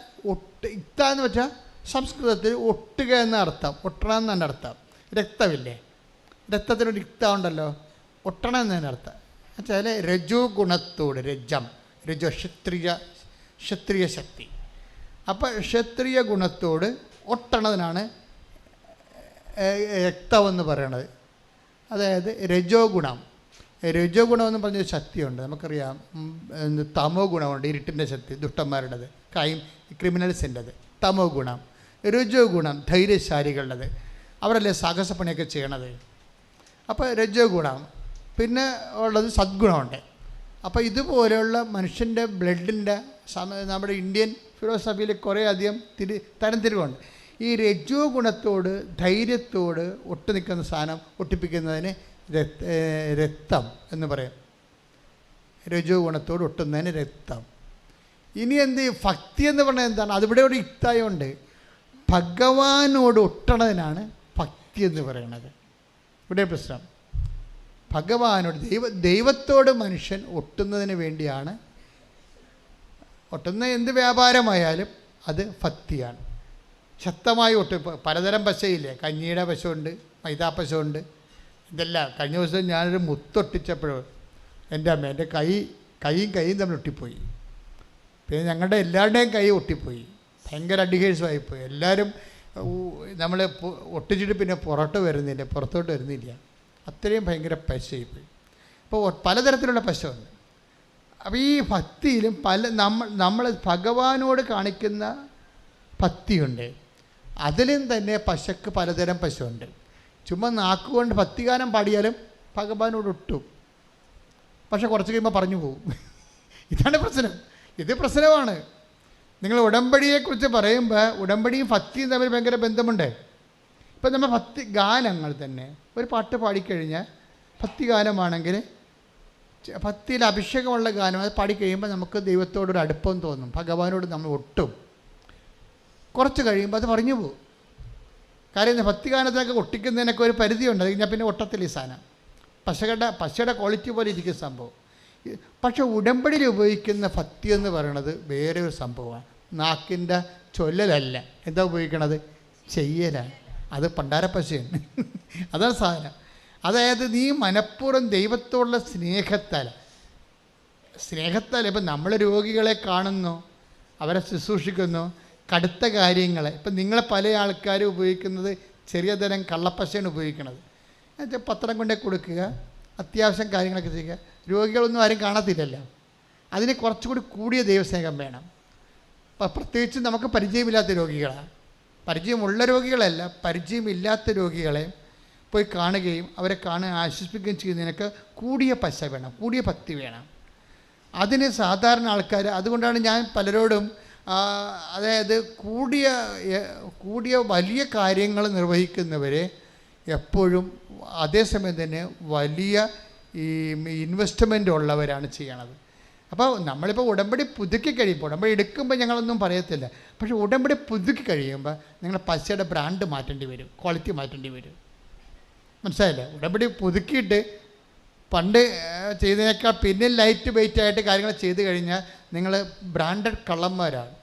ഇത്ത എന്ന് വെച്ചാൽ സംസ്കൃതത്തിൽ ഒട്ടുക എന്ന അർത്ഥം, ഒട്ടണം എന്നാണ് അർത്ഥം. രക്തമില്ലേ? രക്തത്തിനൊരു ഇക്ത ഉണ്ടല്ലോ, ഒട്ടണം എന്നതിന് അർത്ഥം. വെച്ചാൽ രജോ ഗുണത്തോട്, രജോ ക്ഷത്രിയ ശക്തി. അപ്പോൾ ക്ഷത്രിയ ഗുണത്തോട് ഒട്ടണതിനാണ് രക്തമെന്ന് പറയണത്. അതായത് രജോ ഗുണം എന്ന് പറഞ്ഞൊരു ശക്തിയുണ്ട്. നമുക്കറിയാം. തമോ ഗുണമുണ്ട്, ഇരുട്ടിൻ്റെ ശക്തി, ദുഷ്ടന്മാരുടേത്, ക്രിമിനൽസിൻ്റെത് തമോ ഗുണം. രജോ ഗുണം ധൈര്യശാലികളുടേത്, അവരല്ലേ സാഹസപ്പണിയൊക്കെ ചെയ്യണത്. അപ്പോൾ രജോ ഗുണം. പിന്നെ ഉള്ളത് സദ്ഗുണമുണ്ട്. അപ്പോൾ ഇതുപോലെയുള്ള മനുഷ്യൻ്റെ ബ്ലഡിൻ്റെ നമ്മുടെ ഇന്ത്യൻ ഫിലോസഫിയിൽ കുറേ അധികം തരംതിരിവുണ്ട്. ഈ രജോ ഗുണത്തോട് ധൈര്യത്തോട് ഒട്ടു നിൽക്കുന്ന സാധനം ഒട്ടിപ്പിക്കുന്നതിന് രക്തം എന്ന് പറയും. രജോ ഗുണത്തോട് ഒട്ടുന്നതിന് രക്തം. ഇനി ഭക്തി എന്ന് പറഞ്ഞാൽ എന്താണ്? അതിവിടെ ഒരു യുക്തായുണ്ട്. ഭഗവാനോട് ഒട്ടണതിനാണ് ഭക്തി എന്ന് പറയുന്നത്. ഇവിടെ പ്രശ്നം ഭഗവാനോട് ദൈവത്തോട് മനുഷ്യൻ ഒട്ടുന്നതിന് വേണ്ടിയാണ്. ഒട്ടുന്ന എന്ത് വ്യാപാരമായാലും അത് ഭക്തിയാണ്. ശക്തമായി പലതരം പശയില്ലേ? കഞ്ഞിയുടെ പശുണ്ട്, മൈദാ പശുണ്ട്, ഇതെല്ലാം. കഴിഞ്ഞ ദിവസം ഞാനൊരു മുത്തൊട്ടിച്ചപ്പോഴും എൻ്റെ അമ്മ എൻ്റെ കൈയും തമ്മിൽ ഒട്ടിപ്പോയി. പിന്നെ ഞങ്ങളുടെ എല്ലാവരുടെയും കൈ ഒട്ടിപ്പോയി. ഭയങ്കര അഡിക്കേഴ്സുമായിപ്പോയി. എല്ലാവരും നമ്മൾ ഒട്ടിച്ചിട്ട് പിന്നെ പുറത്തോട്ട് വരുന്നില്ല. അത്രയും ഭയങ്കര പശയായിപ്പോയി. അപ്പോൾ പലതരത്തിലുള്ള പശുണ്ട്. അപ്പോൾ ഈ ഭക്തിയിലും നമ്മൾ ഭഗവാനോട് കാണിക്കുന്ന ഭക്തിയുണ്ട്. അതിലും തന്നെ പശക്ക് പലതരം പശുണ്ട്. ചുമ്മാ നാക്കുകൊണ്ട് ഭക്തിഗാനം പാടിയാലും ഭഗവാനോട് ഒട്ടും. പക്ഷെ കുറച്ച് കഴിയുമ്പോൾ പറഞ്ഞു പോകും. ഇതാണ് പ്രശ്നം. ഇത് പ്രശ്നമാണ്. നിങ്ങൾ ഉടമ്പടിയെക്കുറിച്ച് പറയുമ്പോൾ ഉടമ്പടിയും ഭക്തിയും തമ്മിൽ ഭയങ്കര ബന്ധമുണ്ട്. ഇപ്പം നമ്മൾ ഭക്തി ഗാനങ്ങൾ തന്നെ ഒരു പാട്ട് പാടിക്കഴിഞ്ഞാൽ ഭക്തിഗാനമാണെങ്കിൽ ഭക്തിയിൽ അഭിഷേകമുള്ള ഗാനം അത് പാടിക്കഴിയുമ്പോൾ നമുക്ക് ദൈവത്തോടൊരു അടുപ്പം തോന്നും, ഭഗവാനോട് നമ്മൾ ഒട്ടും. കുറച്ച് കഴിയുമ്പോൾ അത് പറഞ്ഞു പോകും. കാര്യം ഭക്തിഗാനത്തിനൊക്കെ ഒട്ടിക്കുന്നതിനൊക്കെ ഒരു പരിധിയുണ്ട്. അത് കഴിഞ്ഞാൽ പിന്നെ ഒട്ടത്തില്ല ഈ സാധനം. പശയുടെ ക്വാളിറ്റി പോലെ ഇരിക്കുന്ന സംഭവം. പക്ഷെ ഉടമ്പടിയിൽ ഉപയോഗിക്കുന്ന ഭക്തി എന്ന് പറയുന്നത് വേറെ ഒരു സംഭവമാണ്. നാക്കിൻ്റെ ചൊല്ലലല്ല. എന്താ ഉപയോഗിക്കണത്? ചെയ്യലാണ്. അത് പണ്ടാര പശയാണ്. അതാണ് സാധനം. അതായത് നീ മനഃപൂർവ്വം ദൈവത്തോടുള്ള സ്നേഹത്താൽ ഇപ്പം നമ്മൾ രോഗികളെ കാണുന്നു, അവരെ ശുശ്രൂഷിക്കുന്നു, കടുത്ത കാര്യങ്ങൾ. ഇപ്പം നിങ്ങളെ പല ആൾക്കാരും ഉപയോഗിക്കുന്നത് ചെറിയ തരം കള്ളപ്പശയാണ് ഉപയോഗിക്കുന്നത്. എന്നുവെച്ചാൽ പത്രം കൊണ്ടേ കൊടുക്കുക, അത്യാവശ്യം കാര്യങ്ങളൊക്കെ ചെയ്യുക. രോഗികളൊന്നും ആരും കാണത്തില്ലല്ലോ. അതിന് കുറച്ചുകൂടി കൂടിയ ദൈവസ്നേഹം വേണം. പ്രത്യേകിച്ച് നമുക്ക് പരിചയമില്ലാത്ത രോഗികളാണ്. പരിചയമുള്ള രോഗികളല്ല, പരിചയമില്ലാത്ത രോഗികളെ പോയി കാണുകയും അവരെ ആശ്വസിപ്പിക്കുകയും ചെയ്യുന്നതിനൊക്കെ കൂടിയ പശ വേണം, കൂടിയ ഭക്തി വേണം. അതിന് സാധാരണ ആൾക്കാർ, അതുകൊണ്ടാണ് ഞാൻ പലരോടും അതായത് കൂടിയ വലിയ കാര്യങ്ങൾ നിർവഹിക്കുന്നവരെ എപ്പോഴും അതേസമയം തന്നെ വലിയ ഈ ഇൻവെസ്റ്റ്മെൻ്റ് ഉള്ളവരാണ് ചെയ്യണത്. അപ്പോൾ നമ്മളിപ്പോൾ ഉടമ്പടി പുതുക്കി കഴിയുമ്പോൾ, ഉടമ്പടി എടുക്കുമ്പോൾ ഞങ്ങളൊന്നും പറയത്തില്ല, പക്ഷേ ഉടമ്പടി പുതുക്കി കഴിയുമ്പോൾ നിങ്ങൾ പശയുടെ ബ്രാൻഡ് മാറ്റേണ്ടി വരും, ക്വാളിറ്റി മാറ്റേണ്ടി വരും. മനസ്സിലായില്ലേ? ഉടമ്പടി പുതുക്കിയിട്ട് പണ്ട് ചെയ്തതിനേക്കാൾ പിന്നെ ലൈറ്റ് വെയിറ്റ് ആയിട്ട് കാര്യങ്ങൾ ചെയ്ത് കഴിഞ്ഞാൽ നിങ്ങൾ ബ്രാൻഡഡ് കള്ളന്മാരാണ്.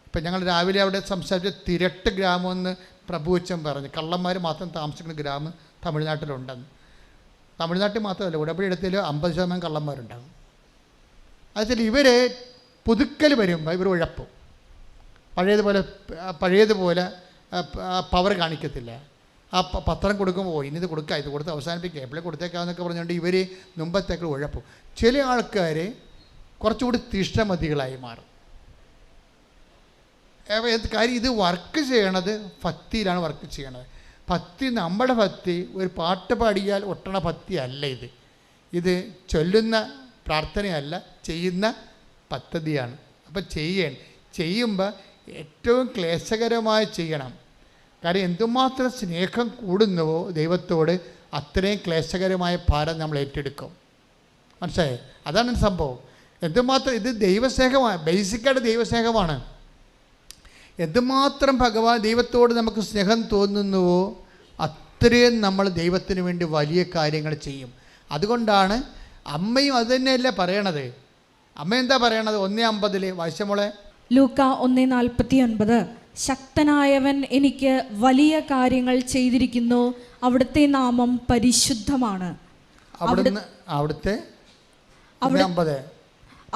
ഇപ്പം ഞങ്ങൾ രാവിലെ അവിടെ സംസാരിച്ച തിരട്ട് ഗ്രാമമെന്ന് പ്രഭുവച്ചൻ പറഞ്ഞു. കള്ളന്മാർ മാത്രം താമസിക്കുന്ന ഗ്രാമം തമിഴ്നാട്ടിലുണ്ടെന്ന്. തമിഴ്നാട്ടിൽ മാത്രമല്ല, ഉടമ്പടി എടുത്തതിൽ 50% കള്ളന്മാരുണ്ടാകും. അതുവെച്ചാൽ ഇവർ പുതുക്കൽ വരുമ്പോൾ ഇവർ ഉഴപ്പും. പഴയതുപോലെ പവർ കാണിക്കത്തില്ല. ആ പത്രം കൊടുക്കുമ്പോൾ ഇന്നത് കൊടുക്കുക, ഇത് കൊടുത്ത് അവസാനിപ്പിക്കുക, എപ്പോഴും കൊടുത്തേക്കാന്നൊക്കെ പറഞ്ഞുകൊണ്ട് ഇവർ മുമ്പത്തേക്കൾ ഉഴപ്പും. ചില ആൾക്കാർ കുറച്ചുകൂടി തീഷ്ണമതികളായി മാറും. കാര്യം ഇത് വർക്ക് ചെയ്യണത് ഭക്തിയിലാണ് വർക്ക് ചെയ്യണത്. ഭക്തി, നമ്മുടെ ഭക്തി ഒരു പാട്ട് പാടിയാൽ ഒട്ടണ ഭക്തി അല്ല ഇത്. ഇത് ചൊല്ലുന്ന പ്രാർത്ഥനയല്ല, ചെയ്യുന്ന പദ്ധതിയാണ്. അപ്പം ചെയ്യുമ്പോൾ ഏറ്റവും ക്ലേശകരമായി ചെയ്യണം. കാരണം എന്തുമാത്രം സ്നേഹം കൂടുന്നുവോ ദൈവത്തോട്, അത്രയും ക്ലേശകരമായ ഭാരം നമ്മൾ ഏറ്റെടുക്കും. മനസ്സിലായേ? അതാണ് സംഭവം. എന്തുമാത്രം ഇത് ദൈവസ്നേഹമാണ്, ബേസിക്കായിട്ട് ദൈവസ്നേഹമാണ്. എന്തുമാത്രം ദൈവത്തോട് നമുക്ക് സ്നേഹം തോന്നുന്നുവോ അത്രയും നമ്മൾ ദൈവത്തിന് വേണ്ടി വലിയ കാര്യങ്ങൾ ചെയ്യും. അതുകൊണ്ടാണ് അമ്മയും അത് തന്നെയല്ലേ പറയണത്. അമ്മ എന്താ പറയണത്? 1:50 വായിച്ചമോളെ. ലൂക്ക 1:49. ശക്തനായവൻ എനിക്ക് വലിയ കാര്യങ്ങൾ ചെയ്തിരിക്കുന്നു, അവിടുത്തെ നാമം പരിശുദ്ധമാണ്.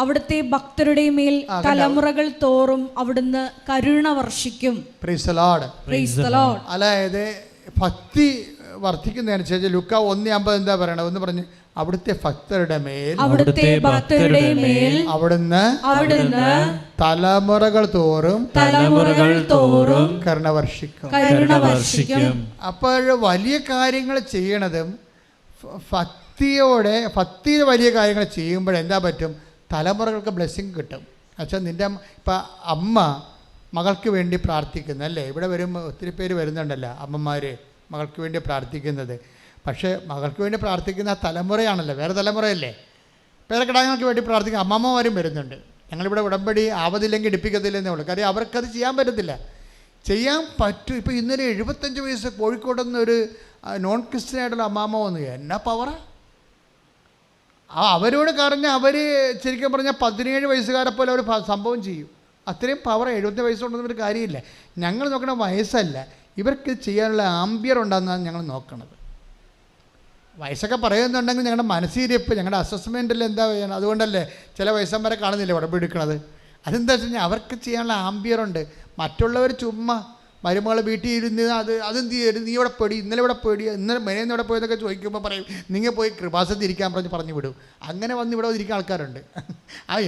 അവിടുത്തെ ഭക്തരുടെ മേൽ തലമുറകൾ തോറും അവിടുന്ന് കരുണ വർഷിക്കും. അതായത് ഭക്തി വർദ്ധിക്കുന്നതനുസരിച്ച് ലൂക്ക 1:50 എന്താ പറയണത്? ഒന്ന് പറഞ്ഞ്, അവിടുത്തെ ഭക്തരുടെ മേൽ അവിടുന്ന് തലമുറകൾ തോറും കരുണ വർഷിക്കും. അപ്പോൾ വലിയ കാര്യങ്ങൾ ചെയ്യണതും ഭക്തിയിൽ വലിയ കാര്യങ്ങൾ ചെയ്യുമ്പോഴെന്താ പറ്റും? തലമുറകൾക്ക് ബ്ലെസ്സിങ് കിട്ടും. പക്ഷേ നിൻ്റെ ഇപ്പം അമ്മ മകൾക്ക് വേണ്ടി പ്രാർത്ഥിക്കുന്നല്ലേ? ഇവിടെ വരുമ്പോൾ ഒത്തിരി പേര് വരുന്നുണ്ടല്ലോ, അമ്മമാർ മകൾക്ക് വേണ്ടി പ്രാർത്ഥിക്കുന്നത്. പക്ഷേ മകൾക്ക് വേണ്ടി പ്രാർത്ഥിക്കുന്ന തലമുറയാണല്ലോ, വേറെ തലമുറയല്ലേ. പേരക്കിടാങ്ങൾക്ക് വേണ്ടി പ്രാർത്ഥിക്കുന്ന അമ്മമ്മമാരും വരുന്നുണ്ട്. ഞങ്ങളിവിടെ ഉടമ്പടി ആവതില്ലെങ്കിൽ എടുപ്പിക്കത്തില്ലെന്നേ ഉള്ളൂ. കാര്യം അവർക്കത് ചെയ്യാൻ പറ്റത്തില്ല. ചെയ്യാൻ പറ്റും. ഇപ്പോൾ ഇന്നലെ 75 വയസ്സ് കോഴിക്കോട് ഒരു നോൺ ക്രിസ്ത്യനായിട്ടുള്ള അമ്മാമ്മ വന്നു. എന്നാ പവറാ! അവരോട് പറഞ്ഞാൽ അവർ ശരിക്കും പറഞ്ഞാൽ 17 വയസ്സുകാരെ പോലെ അവർ സംഭവം ചെയ്യും. അത്രയും പവർ 70 വയസ്സുകൊണ്ടൊന്നും ഒരു കാര്യമില്ല. ഞങ്ങൾ നോക്കണ വയസ്സല്ല, ഇവർക്ക് ചെയ്യാനുള്ള ആംബിയർ ഉണ്ടെന്നാണ് ഞങ്ങൾ നോക്കണത്. വയസ്സൊക്കെ പറയുന്നുണ്ടെങ്കിൽ ഞങ്ങളുടെ മനസ്സിരിപ്പ്, ഞങ്ങളുടെ അസസ്മെൻറ്റിൽ എന്താ ചെയ്യണം. അതുകൊണ്ടല്ലേ ചില വയസ്സന്മാരെ കാണുന്നില്ലേ ഉടമ്പടി എടുക്കണത്. അതെന്താ വെച്ച് കഴിഞ്ഞാൽ അവർക്ക് ചെയ്യാനുള്ള ആംബിയറുണ്ട്. മറ്റുള്ളവർ ചുമ്മാ മരുമകളെ വീട്ടിൽ ഇരുന്ന് അതെന്ത് ചെയ്യരുത്, നീ ഇവിടെ പേടി, ഇന്നലെ ഇവിടെ പേടി, ഇന്നലെ മെനേന്ന് ഇവിടെ പോയതൊക്കെ ചോദിക്കുമ്പോൾ പറയും നിങ്ങൾ പോയി കൃപാസനത്തിൽ ഇരിക്കാൻ പറഞ്ഞു വിടും. അങ്ങനെ വന്ന് ഇവിടെ ഇരിക്കുന്ന ആൾക്കാരുണ്ട്.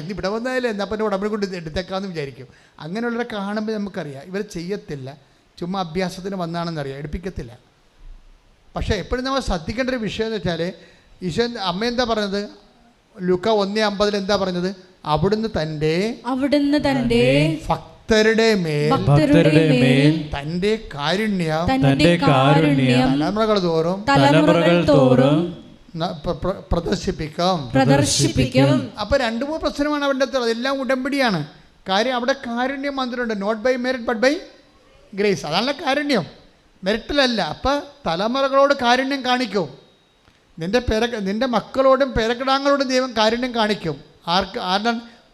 എന്നിവിടെ വന്നാലും എന്നാ പിന്നെ ഉടമ്പടി കൊണ്ട് എടുത്തേക്കാമെന്ന് വിചാരിക്കും. അങ്ങനെയുള്ളവരെ കാണുമ്പോൾ നമുക്കറിയാം ഇവർ ചെയ്യത്തില്ല, ചുമ്മാ അഭ്യാസത്തിന് വന്നാണെന്നറിയാം, എടുപ്പിക്കത്തില്ല. പക്ഷേ എപ്പോഴും നമ്മൾ ശ്രദ്ധിക്കേണ്ട ഒരു വിഷയം എന്ന് വെച്ചാൽ, ഈശോ അമ്മ എന്താ പറഞ്ഞത്? ലൂക്ക 1:50 എന്താ പറഞ്ഞത്? അവിടുന്ന് തൻ്റെ ഭക്തരുടെ മേൽ തൻ്റെ കാരുണ്യം തലമുറകൾ തോറും പ്രദർശിപ്പിക്കും. അപ്പൊ 2-3 പ്രശ്നമാണ് അവരുടെ അടുത്തുള്ളത്. എല്ലാം ഉടമ്പടിയാണ്. കാര്യം അവിടെ കാരുണ്യം മന്ത്രമുണ്ട്. Not by merit but by grace. അതാണല്ലോ കാരുണ്യം, മെറിറ്റിലല്ല. അപ്പം തലമുറകളോട് കാരുണ്യം കാണിക്കും. നിന്റെ മക്കളോടും പേരക്കിടാങ്ങളോടും ദൈവം കാരുണ്യം കാണിക്കും. ആരുടെ?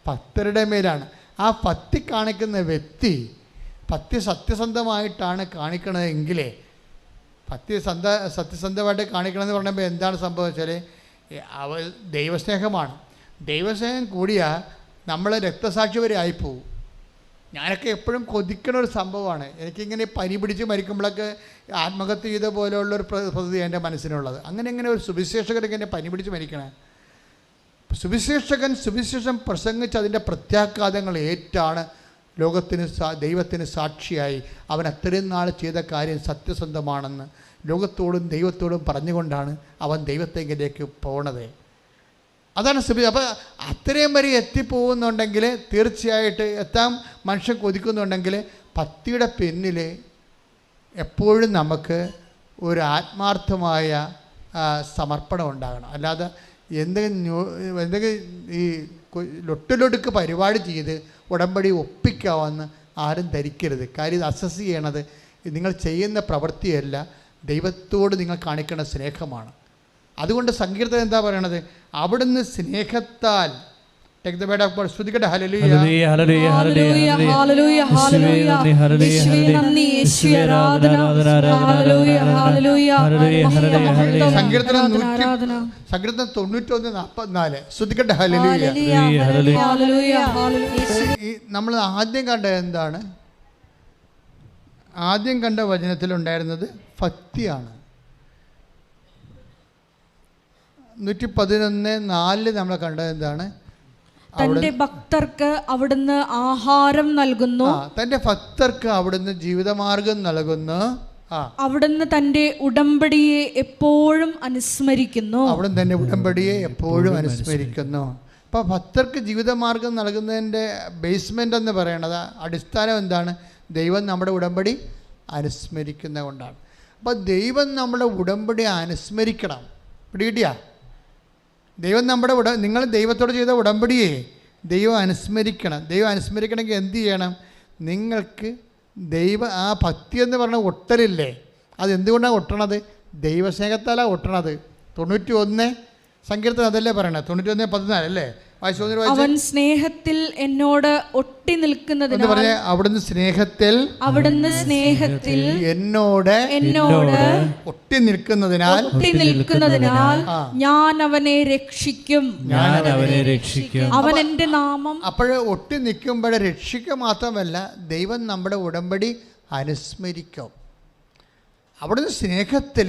ഭക്തരുടെ മേലാണ്. ആ ഭക്തി കാണിക്കുന്ന വ്യക്തി ഭക്തി സത്യസന്ധമായിട്ടാണ് കാണിക്കണതെങ്കിലേ, സത്യസന്ധമായിട്ട് കാണിക്കണമെന്ന് പറയുമ്പോൾ എന്താണ് സംഭവം വെച്ചാൽ ദൈവസ്നേഹമാണ്. ദൈവസ്നേഹം കൂടിയാൽ നമ്മൾ രക്തസാക്ഷി വരെ ആയിപ്പോവും. ഞാനൊക്കെ എപ്പോഴും കൊതിക്കണ ഒരു സംഭവമാണ്. എനിക്കിങ്ങനെ പനി പിടിച്ച് മരിക്കുമ്പോഴൊക്കെ ആത്മഹത്യ ചെയ്ത പോലെയുള്ളൊരു പദ്ധതി എൻ്റെ മനസ്സിനുള്ളത്. അങ്ങനെ ഒരു സുവിശേഷകരൊക്കെ എന്നെ പനി പിടിച്ച് മരിക്കണേ. സുവിശേഷം പ്രസംഗിച്ച് അതിൻ്റെ പ്രത്യാഘാതങ്ങൾ ഏറ്റാണ് ദൈവത്തിന് സാക്ഷിയായി അവൻ അത്രയും നാൾ ചെയ്ത കാര്യം സത്യസന്ധമാണെന്ന് ലോകത്തോടും ദൈവത്തോടും പറഞ്ഞുകൊണ്ടാണ് അവൻ ദൈവത്തെങ്കിലേക്ക് പോണത്. അതാണ് അപ്പോൾ അത്രയും വരെ എത്തിപ്പോകുന്നുണ്ടെങ്കിൽ, തീർച്ചയായിട്ട് എത്താൻ മനുഷ്യൻ കൊതിക്കുന്നുണ്ടെങ്കിൽ, ഭക്തിയുടെ പിന്നിൽ എപ്പോഴും നമുക്ക് ഒരു ആത്മാർത്ഥമായ സമർപ്പണം ഉണ്ടാകണം. അല്ലാതെ എന്തെങ്കിലും ഈ ലൊട്ടിലൊടുക്ക് പരിപാടി ചെയ്ത് ഉടമ്പടി ഒപ്പിക്കാമെന്ന് ആരും ധരിക്കരുത്. കാര്യം ഇത് അസസ് ചെയ്യണത് നിങ്ങൾ ചെയ്യുന്ന പ്രവൃത്തിയല്ല, ദൈവത്തോട് നിങ്ങൾ കാണിക്കുന്ന സ്നേഹമാണ്. അതുകൊണ്ട് സങ്കീർത്തനം എന്താ പറയണത്? അവിടുന്ന് സ്നേഹത്താൽ ശ്രുതിക്കട്ടെ, ഹല്ലേലൂയ ഹല്ലേലൂയ ഹല്ലേലൂയ ഹല്ലേലൂയ ഹല്ലേലൂയ. സങ്കീർത്തനം 91:44 ശ്രുതിക്കട്ടെ, ഹല്ലേലൂയ. നമ്മൾ ആദ്യം കണ്ടത് എന്താണ്? ആദ്യം കണ്ട വചനത്തിലുണ്ടായിരുന്നത് ഭക്തിയാണ്. 111:4 നമ്മൾ കണ്ടത് എന്താണ്? തന്റെ ഭക്തർക്ക് അവിടുന്ന് ആഹാരം നൽകുന്നു. തന്റെ ഭക്തർക്ക് അവിടുന്ന് ജീവിതമാർഗം നൽകുന്നു. അവിടുന്ന് തന്റെ ഉടമ്പടിയെ എപ്പോഴും അനുസ്മരിക്കുന്നു. അവിടുന്ന് തന്റെ ഉടമ്പടിയെ എപ്പോഴും അനുസ്മരിക്കുന്നു. അപ്പോൾ ഭക്തർക്ക് ജീവിതമാർഗം നൽകുന്നതിൻ്റെ ബേസ്മെൻ്റ് എന്ന് പറയണത്, അടിസ്ഥാനം എന്താണ്? ദൈവം നമ്മുടെ ഉടമ്പടി അനുസ്മരിക്കുന്നത് കൊണ്ടാണ്. അപ്പോൾ ദൈവം നമ്മുടെ ഉടമ്പടി അനുസ്മരിക്കണം. പിടികിട്ടിയാ? ദൈവം നമ്മുടെ നിങ്ങൾ ദൈവത്തോട് ചെയ്ത ഉടമ്പടിയെ ദൈവം അനുസ്മരിക്കണം. ദൈവം അനുസ്മരിക്കണമെങ്കിൽ എന്ത് ചെയ്യണം? നിങ്ങൾക്ക് ആ ഭക്തി എന്ന് പറഞ്ഞ ഒട്ടലില്ലേ, അതെന്തുകൊണ്ടാണ് ഒട്ടണത്? ദൈവസ്നേഹത്താലാണ് ഒട്ടണത്. 91 സങ്കീർത്തനം അതല്ലേ പറയണത്? 91:14 അല്ലേ? അവൻ സ്നേഹത്തിൽ എന്നോട് ഒട്ടി നിൽക്കുന്നതിനാൽ, അവിടുന്ന് സ്നേഹത്തിൽ എന്നോട് ഒട്ടി നിൽക്കുന്നതിനാൽ ഞാൻ അവനെ രക്ഷിക്കും. അവൻ എൻ്റെ നാമം. അപ്പോഴ് ഒട്ടി നിൽക്കുമ്പോൾ രക്ഷിക്കുക മാത്രമല്ല, ദൈവം നമ്മുടെ ഉടമ്പടി അനുസ്മരിക്കും. അവിടുന്ന് സ്നേഹത്തിൽ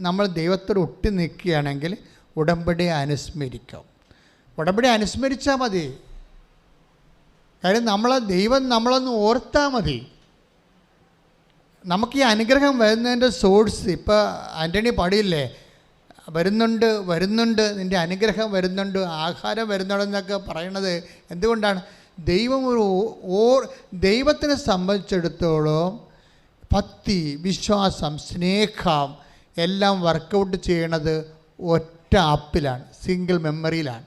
നമ്മൾ ദൈവത്തോട് ഒട്ടി നിൽക്കുകയാണെങ്കിൽ ഉടമ്പടി അനുസ്മരിക്കും. ഉടമ്പടി അനുസ്മരിച്ചാൽ മതി. കാര്യം ദൈവം നമ്മളൊന്ന് ഓർത്താൽ മതി. നമുക്ക് ഈ അനുഗ്രഹം വരുന്നതിൻ്റെ സോഴ്സ്, ഇപ്പോൾ ആൻ്റണി പാടിയില്ലേ, വരുന്നുണ്ട് നിൻ്റെ അനുഗ്രഹം വരുന്നുണ്ട്, ആഹാരം വരുന്നുണ്ടെന്നൊക്കെ പറയണത് എന്തുകൊണ്ടാണ്? ദൈവം ദൈവത്തിനെ സംബന്ധിച്ചിടത്തോളം ഭക്തി, വിശ്വാസം, സ്നേഹം എല്ലാം വർക്കൗട്ട് ചെയ്യണത് ഒറ്റ ആപ്പിലാണ്, സിംഗിൾ മെമ്മറിയാണ്.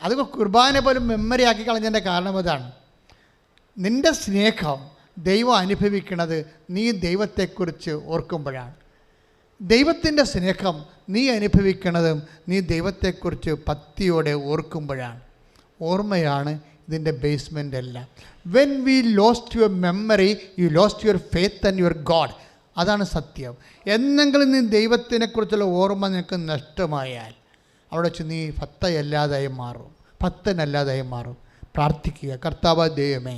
അത് കുർബാന പോലും മെമ്മറി ആക്കി കളഞ്ഞതിൻ്റെ കാരണം അതാണ്. നിൻ്റെ സ്നേഹം ദൈവം അനുഭവിക്കുന്നത് നീ ദൈവത്തെക്കുറിച്ച് ഓർക്കുമ്പോഴാണ്. ദൈവത്തിൻ്റെ സ്നേഹം നീ അനുഭവിക്കുന്നതും നീ ദൈവത്തെക്കുറിച്ച് ഭക്തിയോടെ ഓർക്കുമ്പോഴാണ്. ഓർമ്മയാണ് ഇതിൻ്റെ ബേസ്മെൻ്റ് എല്ലാം. When we lost your memory, you lost your faith and your God. അതാണ് സത്യം. എന്നെങ്കിലും നീ ദൈവത്തിനെക്കുറിച്ചുള്ള ഓർമ്മ നിനക്ക് നഷ്ടമായാൽ അവിടെ വെച്ച് നീ ഭക്തനല്ലാതായി മാറും. പ്രാർത്ഥിക്കുക, കർത്താവായ ദൈവമേ,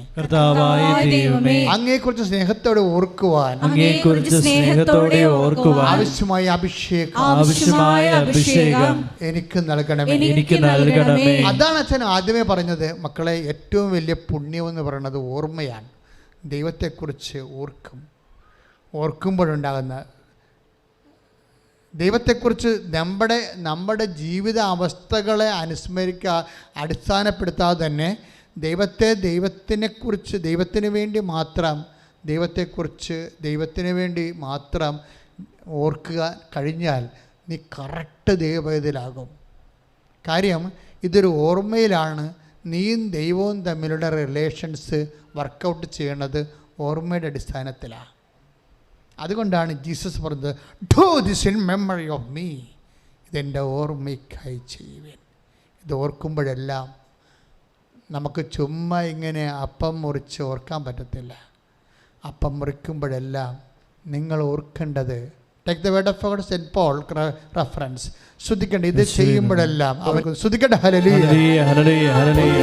അങ്ങയെക്കുറിച്ച് സ്നേഹത്തോടെ ഓർക്കുവാൻ ആവശ്യമായ അഭിഷേകം എനിക്ക് നൽകണമേ. അതാണ് അച്ഛൻ ആദ്യമേ പറഞ്ഞത്. മക്കളെ, ഏറ്റവും വലിയ പുണ്യമെന്ന് പറയുന്നത് ഓർമ്മയാണ്. ദൈവത്തെക്കുറിച്ച് ഓർക്കുമ്പോഴുണ്ടാകുന്ന ദൈവത്തെക്കുറിച്ച് നമ്മുടെ ജീവിത അവസ്ഥകളെ അടിസ്ഥാനപ്പെടുത്താതെ തന്നെ ദൈവത്തിന് വേണ്ടി മാത്രം ഓർക്കുക കഴിഞ്ഞാൽ നീ കറക്റ്റ് ദൈവപൈതലാകും. കാര്യം ഇതൊരു ഓർമ്മയിലാണ് നീയും ദൈവവും തമ്മിലുള്ള റിലേഷൻസ് വർക്കൗട്ട് ചെയ്യണത്, ഓർമ്മയുടെ അടിസ്ഥാനത്തിലാണ്. അതുകൊണ്ടാണ് ജീസസ് പറഞ്ഞത്, do this in memory of me. ഇതെൻ്റെ ഓർമ്മയ്ക്കായി ചെയ്യുവേൻ. ഇത് ഓർക്കുമ്പോഴെല്ലാം നമുക്ക് ചുമ്മാ ഇങ്ങനെ അപ്പം മുറിച്ച് ഓർക്കാൻ പറ്റത്തില്ല. അപ്പം മുറിക്കുമ്പോഴെല്ലാം നിങ്ങൾ ഓർക്കേണ്ടത്, take the word of God, saint Paul reference, ശ്രദ്ധിക്കേണ്ട ഇത് ചെയ്യുമ്പോഴെല്ലാം അവർക്ക് ശ്രദ്ധിക്കേണ്ട. Hallelujah, hallelujah, hallelujah.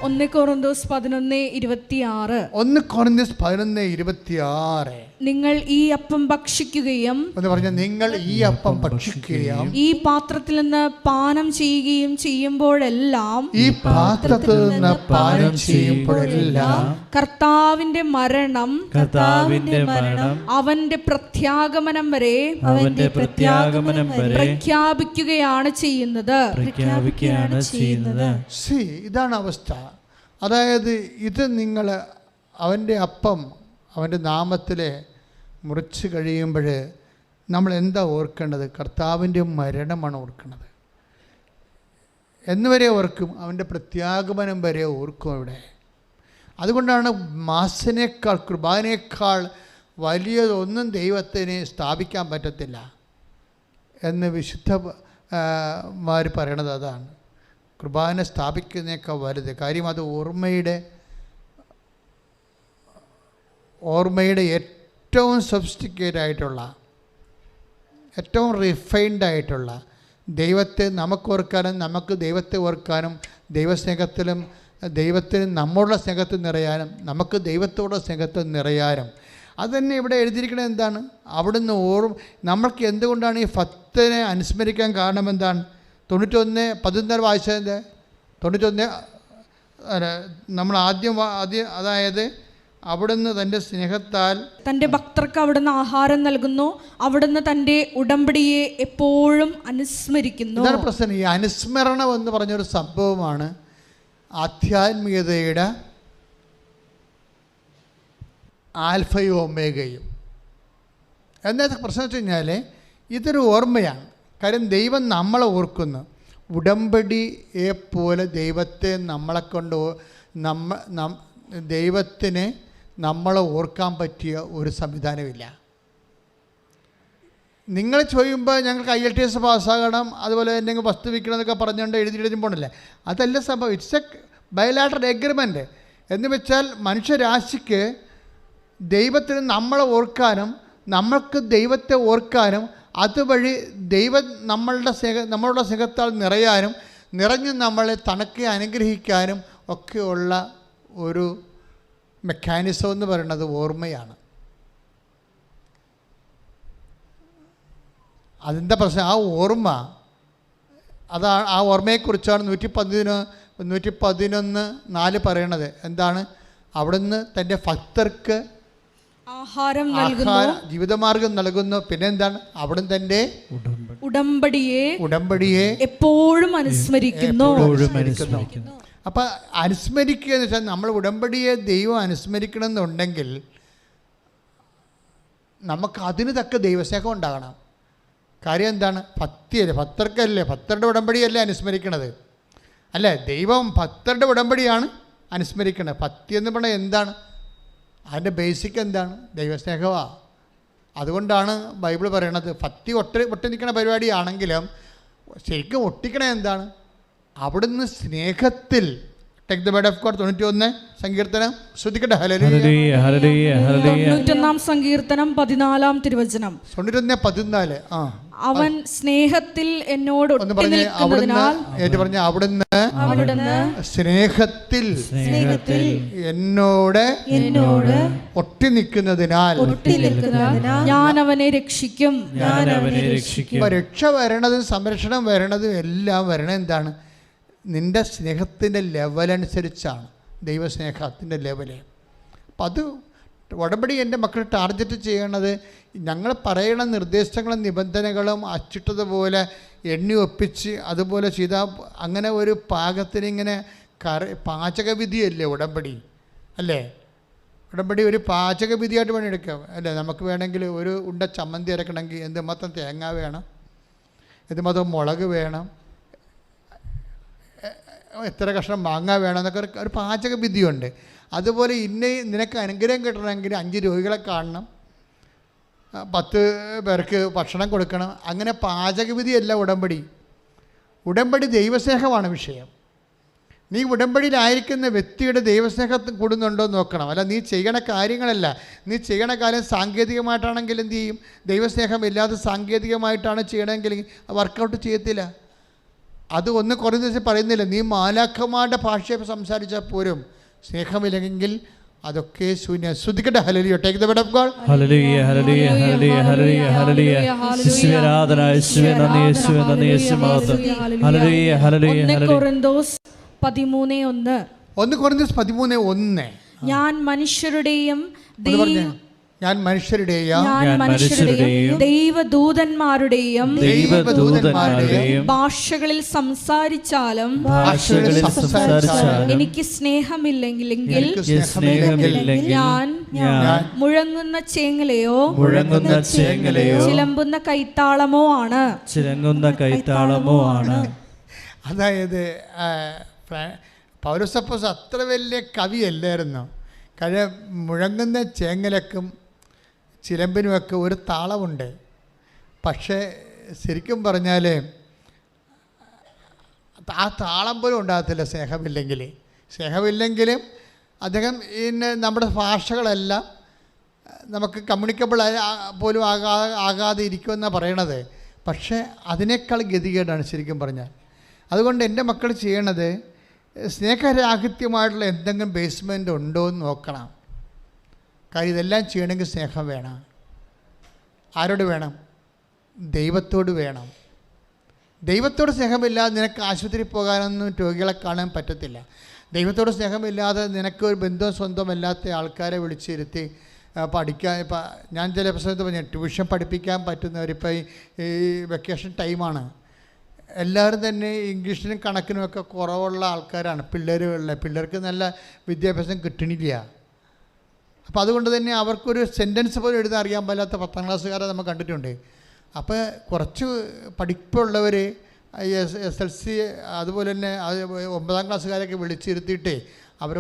1 കൊറിന്തോസ് 11:26. 1 കൊറിന്തോസ് 11:26. നിങ്ങൾ ഈ അപ്പം ഭക്ഷിക്കുകയും എന്ന് പറഞ്ഞാൽ നിങ്ങൾ ഈ അപ്പം ഭക്ഷിക്കുകയും ഈ പാത്രത്തിൽ നിന്ന് പാനം ചെയ്യുകയും ചെയ്യുമ്പോഴെല്ലാം, ഈ പാത്രത്തിൽ നിന്ന് പാനം ചെയ്യുമ്പോഴെല്ലാം കർത്താവിന്റെ മരണം അവന്റെ പ്രത്യാഗമനം വരെ പ്രഖ്യാപിക്കുകയാണ് ചെയ്യുന്നത്. ഇതാണ് അവസ്ഥ. അതായത് ഇത് നിങ്ങൾ അവൻ്റെ അപ്പം അവൻ്റെ നാമത്തിൽ മുറിച്ച് കഴിയുമ്പോൾ നമ്മൾ എന്താ ഓർക്കേണ്ടത്? കർത്താവിൻ്റെ മരണമാണ് ഓർക്കുന്നത്. എന്നുവരെ ഓർക്കും? അവൻ്റെ പ്രത്യാഗമനം വരെ ഓർക്കും ഇവിടെ. അതുകൊണ്ടാണ് മാസിനേക്കാൾ കുർബാനയേക്കാൾ വലിയതൊന്നും ദൈവത്തിന് സ്ഥാപിക്കാൻ പറ്റത്തില്ല എന്ന് വിശുദ്ധമാർ പറയണത് അതാണ്. കുർബാന സ്ഥാപിക്കുന്നതിനേക്കാൾ വലുത്. കാര്യം അത് ഓർമ്മയുടെ ഏറ്റവും സൊഫിസ്റ്റിക്കേറ്റഡ് ആയിട്ടുള്ള, ഏറ്റവും റിഫൈൻഡ് ആയിട്ടുള്ള, ദൈവത്തെ നമുക്ക് ഓർക്കാനും നമുക്ക് ദൈവത്തെ ഓർക്കാനും, ദൈവസ്നേഹത്തിലും ദൈവത്തിന് നമ്മളുടെ സ്നേഹത്തിൽ നിറയാനും നമുക്ക് ദൈവത്തോടെ സ്നേഹത്തിൽ നിറയാനും. അതുതന്നെ ഇവിടെ എഴുതിയിരിക്കുന്നത് എന്താണ്? അവിടുന്ന് നമ്മൾക്ക് എന്തുകൊണ്ടാണ് ഈ ഫത്തിനെ അനുസ്മരിക്കാൻ കാരണം എന്താണ്? 91:14 വായിച്ചതിൻ്റെ 91 നമ്മൾ ആദ്യം അതായത് അവിടുന്ന് തൻ്റെ സ്നേഹത്താൽ തൻ്റെ ഭക്തർക്ക് അവിടുന്ന് ആഹാരം നൽകുന്നു, അവിടുന്ന് തൻ്റെ ഉടമ്പടിയെ എപ്പോഴും അനുസ്മരിക്കുന്നു. ഇതാണ് പ്രശ്നം. ഈ അനുസ്മരണം എന്ന് പറഞ്ഞൊരു സംഭവമാണ് ആധ്യാത്മികതയുടെ ആൽഫയും ഒമേഗയും. എന്നത്തെ പ്രശ്നം വെച്ച് കഴിഞ്ഞാൽ ഇതൊരു ഓർമ്മയാണ്. കാര്യം ദൈവം നമ്മളെ ഓർക്കുന്നു. ഉടമ്പടിയെ പോലെ ദൈവത്തെ നമ്മളെ കൊണ്ട് ദൈവത്തിന് നമ്മളെ ഓർക്കാൻ പറ്റിയ ഒരു സംവിധാനമില്ല. നിങ്ങൾ ചോദിക്കുമ്പോൾ ഞങ്ങൾക്ക് IELTS പാസ്സാകണം, അതുപോലെ എന്തെങ്കിലും വസ്തു വിൽക്കണം എന്നൊക്കെ പറഞ്ഞുകൊണ്ട് എഴുതി പോകണല്ലേ, അതല്ല സംഭവം. It's A bilateral agreement. എന്ന് വെച്ചാൽ മനുഷ്യരാശിക്ക് ദൈവത്തിന് നമ്മളെ ഓർക്കാനും നമ്മൾക്ക് ദൈവത്തെ ഓർക്കാനും അതുവഴി ദൈവം നമ്മളുടെ സ്നേഹത്താൽ നിറയാനും നിറഞ്ഞ് നമ്മളെ തണുക്കെ അനുഗ്രഹിക്കാനും ഒക്കെയുള്ള ഒരു മെക്കാനിസം എന്ന് പറയുന്നത് ഓർമ്മയാണ്. അതിൻ്റെ പ്രശ്നം ആ ഓർമ്മ, ആ ഓർമ്മയെക്കുറിച്ചാണ് 111:4 പറയണത്. എന്താണ്? അവിടുന്ന് തൻ്റെ ഭക്തർക്ക് ആഹാരം ജീവിതമാർഗം നൽകുന്നു. പിന്നെ എന്താണ്? അവിടുന്ന് തൻ്റെ ഉടമ്പടിയെ എപ്പോഴും അനുസ്മരിക്കുന്നു. അപ്പം അനുസ്മരിക്കുക എന്ന് വെച്ചാൽ നമ്മൾ ഉടമ്പടിയെ ദൈവം അനുസ്മരിക്കണമെന്നുണ്ടെങ്കിൽ നമുക്ക് അതിന് തക്ക ദൈവസ്നേഹം ഉണ്ടാകണം. കാര്യം എന്താണ്? ഭക്തർക്കല്ലേ, ഭക്തരുടെ ഉടമ്പടിയല്ലേ അനുസ്മരിക്കണത്, അല്ലേ? ദൈവം ഭക്തരുടെ ഉടമ്പടിയാണ് അനുസ്മരിക്കണത്. ഭക്തി എന്ന് പറഞ്ഞാൽ എന്താണ്? അതിൻ്റെ ബേസിക് എന്താണ്? ദൈവസ്നേഹമാണ്. അതുകൊണ്ടാണ് ബൈബിൾ പറയണത് ഭക്തി ഒട്ടി നിൽക്കുന്ന പരിപാടിയാണെങ്കിലും ശരിക്കും ഒട്ടിക്കണേ എന്താണ്? അവിടുന്ന് സ്നേഹത്തിൽ. Take the word of God 91 സങ്കീർത്തനം ശ്രദ്ധിക്കട്ടെ. Hallelujah, hallelujah, hallelujah. 91 സങ്കീർത്തനം 14 തിരുവചനം. 91:14. അവൻ സ്നേഹത്തിൽ എന്നോട് അവിടുന്ന് സ്നേഹത്തിൽ എന്നോട് ഒട്ടി നിൽക്കുന്നതിനാൽ ഞാൻ അവനെ രക്ഷിക്കും. രക്ഷ വരണതും സംരക്ഷണം വരണതും എല്ലാം വരണത് എന്താണ്? നിൻ്റെ സ്നേഹത്തിൻ്റെ ലെവലനുസരിച്ചാണ്, ദൈവസ്നേഹത്തിൻ്റെ ലെവല്. അപ്പം അത് ഉടമ്പടി എൻ്റെ മക്കൾ ടാർഗറ്റ് ചെയ്യണത് ഞങ്ങൾ പറയണ നിർദ്ദേശങ്ങളും നിബന്ധനകളും അച്ചിട്ടതുപോലെ എണ്ണി ഒപ്പിച്ച് അതുപോലെ ചെയ്താൽ അങ്ങനെ ഒരു പാകത്തിനിങ്ങനെ പാചകവിധിയല്ലേ ഉടമ്പടി, അല്ലേ? ഉടമ്പടി ഒരു പാചകവിധിയായിട്ട് പണിയെടുക്കാം, അല്ലേ? നമുക്ക് വേണമെങ്കിൽ ഒരു ഉണ്ട ചമ്മന്തി അരക്കണമെങ്കിൽ എന്തുമാത്രം തേങ്ങ വേണം, എന്തുമാത്രം മുളക് വേണം, എത്ര കഷ്ണം മാങ്ങ വേണം എന്നൊക്കെ ഒരു പാചകവിധിയുണ്ട്. അതുപോലെ നിനക്ക് അനുഗ്രഹം കിട്ടണമെങ്കിൽ 5 രോഗികളെ കാണണം, 10 പേർക്ക് ഭക്ഷണം കൊടുക്കണം. അങ്ങനെ പാചകവിധിയല്ല ഉടമ്പടി. ഉടമ്പടി ദൈവസ്നേഹമാണ് വിഷയം. നീ ഉടമ്പടിയിലായിരിക്കുന്ന വ്യക്തിയുടെ ദൈവസ്നേഹത്തിൽ കൂടുന്നുണ്ടോ എന്ന് നോക്കണം. അല്ല നീ ചെയ്യണ കാര്യങ്ങളല്ല. നീ ചെയ്യണ കാര്യം സാങ്കേതികമായിട്ടാണെങ്കിൽ എന്ത് ചെയ്യും? ദൈവസ്നേഹം ഇല്ലാതെ സാങ്കേതികമായിട്ടാണ് ചെയ്യണമെങ്കിൽ വർക്കൗട്ട് ചെയ്യത്തില്ല. അത് 1 കൊരിന്ത്യർ പറയുന്നില്ല, നീ മാലാഖമാരുടെ ഭാഷയെ സംസാരിച്ചാൽ പോലും സ്നേഹമില്ലെങ്കിൽ അതൊക്കെ ശൂന്യം. ശ്രദ്ധിക്കട്ടെ. ഹല്ലേലൂയ. Take the word of God. ഹല്ലേലൂയ ഹല്ലേലൂയ ഹല്ലേലൂയ ഹല്ലേലൂയ ഹല്ലേലൂയ. യേശുവേ ആരാധന, യേശുവേ നന്ദി, യേശുവേ നന്ദി, യേശുവേ മഹത്വം. ഹല്ലേലൂയ ഹല്ലേലൂയ ഹല്ലേലൂയ. 1 കൊരിന്തോസ് 13:1. 1 കൊരിന്ത്യർ 13:1. ഞാൻ മനുഷ്യരുടെയും ഞാൻ മനുഷ്യരുടെയും ദൈവദൂതന്മാരുടെയും ഭാഷകളിൽ സംസാരിച്ചാലും എനിക്ക് സ്നേഹമില്ലെങ്കിൽ ഞാൻ മുഴങ്ങുന്ന ചേങ്ങലയോ ചിലമ്പുന്ന കൈത്താളമോ ആണ്. അതായത് പൗലോസപ്പോസ് അത്ര വലിയ കവിയല്ലായിരുന്നു. കാര്യം മുഴങ്ങുന്ന ചേങ്ങലക്കും ചിലമ്പിനുമൊക്കെ ഒരു താളമുണ്ട്. പക്ഷേ ശരിക്കും പറഞ്ഞാൽ ആ താളം പോലും ഉണ്ടാകത്തില്ല സ്നേഹമില്ലെങ്കിലും അദ്ദേഹം നമ്മുടെ ഭാഷകളെല്ലാം നമുക്ക് കമ്മ്യൂണിക്കബിൾ പോലും ആകാതെ ഇരിക്കുമെന്നാണ് പറയണത്. പക്ഷേ അതിനേക്കാൾ ഗതികേടാണ് ശരിക്കും പറഞ്ഞാൽ. അതുകൊണ്ട് എൻ്റെ മക്കൾ ചെയ്യണത് സ്നേഹരാഹിത്യമായിട്ടുള്ള എന്തെങ്കിലും ബേസ്മെൻ്റ് ഉണ്ടോ എന്ന് നോക്കണം. കാര്യം ഇതെല്ലാം ചെയ്യണമെങ്കിൽ സ്നേഹം വേണം. ആരോട് വേണം? ദൈവത്തോട് വേണം. ദൈവത്തോട് സ്നേഹമില്ലാതെ നിനക്ക് ആശുപത്രി പോകാനൊന്നും രോഗികളെ കാണാൻ പറ്റത്തില്ല. ദൈവത്തോട് സ്നേഹമില്ലാതെ നിനക്ക് ഒരു ബന്ധവും സ്വന്തമല്ലാത്ത ആൾക്കാരെ വിളിച്ചിരുത്തി പഠിക്കാൻ. ഇപ്പം ഞാൻ ചില പ്രശ്നത്തിൽ പറഞ്ഞു, ട്യൂഷൻ പഠിപ്പിക്കാൻ പറ്റുന്നവരിപ്പോൾ ഈ വെക്കേഷൻ ടൈമാണ്. എല്ലാവരും തന്നെ ഇംഗ്ലീഷിനും കണക്കിനുമൊക്കെ കുറവുള്ള ആൾക്കാരാണ്. പിള്ളേർക്ക് നല്ല വിദ്യാഭ്യാസം കിട്ടണില്ല. അപ്പോൾ അതുകൊണ്ട് തന്നെ അവർക്കൊരു സെൻറ്റൻസ് പോലും എഴുതാൻ അറിയാൻ പാടില്ലാത്ത 10ാം ക്ലാസ്സുകാരെ നമ്മൾ കണ്ടിട്ടുണ്ട്. അപ്പോൾ കുറച്ച് പഠിപ്പുള്ളവർ SLC അതുപോലെ തന്നെ 9ാം ക്ലാസ്സുകാരൊക്കെ വിളിച്ചിരുത്തിയിട്ട് അവർ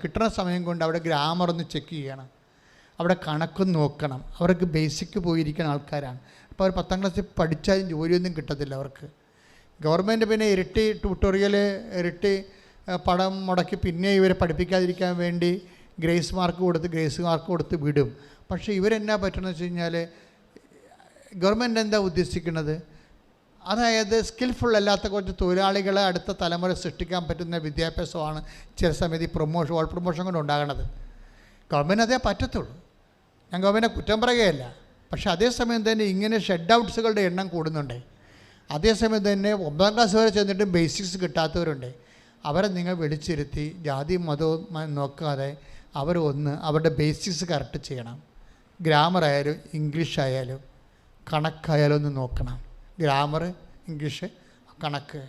കിട്ടുന്ന സമയം കൊണ്ട് അവിടെ ഗ്രാമർ ഒന്ന് ചെക്ക് ചെയ്യണം, അവിടെ കണക്കൊന്ന് നോക്കണം. അവർക്ക് ബേസിക്ക് പോയിരിക്കുന്ന ആൾക്കാരാണ്. അപ്പോൾ അവർ 10ാം ക്ലാസ്സിൽ പഠിച്ചാലും ജോലിയൊന്നും കിട്ടത്തില്ല അവർക്ക്. ഗവൺമെൻറ് പിന്നെ ഇരട്ടി ട്യൂട്ടോറിയൽ, ഇരട്ടി പണം മുടക്കി പിന്നെ ഇവരെ പഠിപ്പിക്കാതിരിക്കാൻ വേണ്ടി ഗ്രേസ് മാർക്ക് കൊടുത്ത് വിടും. പക്ഷേ ഇവരെന്നാ പറ്റണമെന്ന് വെച്ച് കഴിഞ്ഞാൽ ഗവൺമെൻറ് എന്താ ഉദ്ദേശിക്കുന്നത്? അതായത് സ്കിൽഫുൾ അല്ലാത്ത കുറച്ച് തൊഴിലാളികളെ അടുത്ത തലമുറ സൃഷ്ടിക്കാൻ പറ്റുന്ന വിദ്യാഭ്യാസമാണ് ചില സമയത്ത് ഈ ഓൾ പ്രൊമോഷൻ കൊണ്ട് ഉണ്ടാകുന്നത്. ഗവൺമെൻറ് അതേ പറ്റത്തുള്ളൂ. ഞാൻ ഗവൺമെൻറ് കുറ്റം പറയുകയല്ല. പക്ഷേ അതേസമയം തന്നെ ഇങ്ങനെ ഷെഡ് ഔട്ട്സുകളുടെ എണ്ണം കൂടുന്നുണ്ട്. അതേസമയം തന്നെ 9ാം ക്ലാസ് വരെ ചെന്നിട്ടും ബേസിക്സ് കിട്ടാത്തവരുണ്ട്. അവരെ നിങ്ങൾ വിളിച്ചിരുത്തി ജാതിയും മതവും നോക്കാതെ അവരുടെ ബേസിക്സ് കറക്റ്റ് ചെയ്യണം. ഗ്രാമർ ആയാലും ഇംഗ്ലീഷ് ആയാലും കണക്കായാലും ഒന്ന് നോക്കണം. ഗ്രാമർ, ഇംഗ്ലീഷ്, കണക്ക്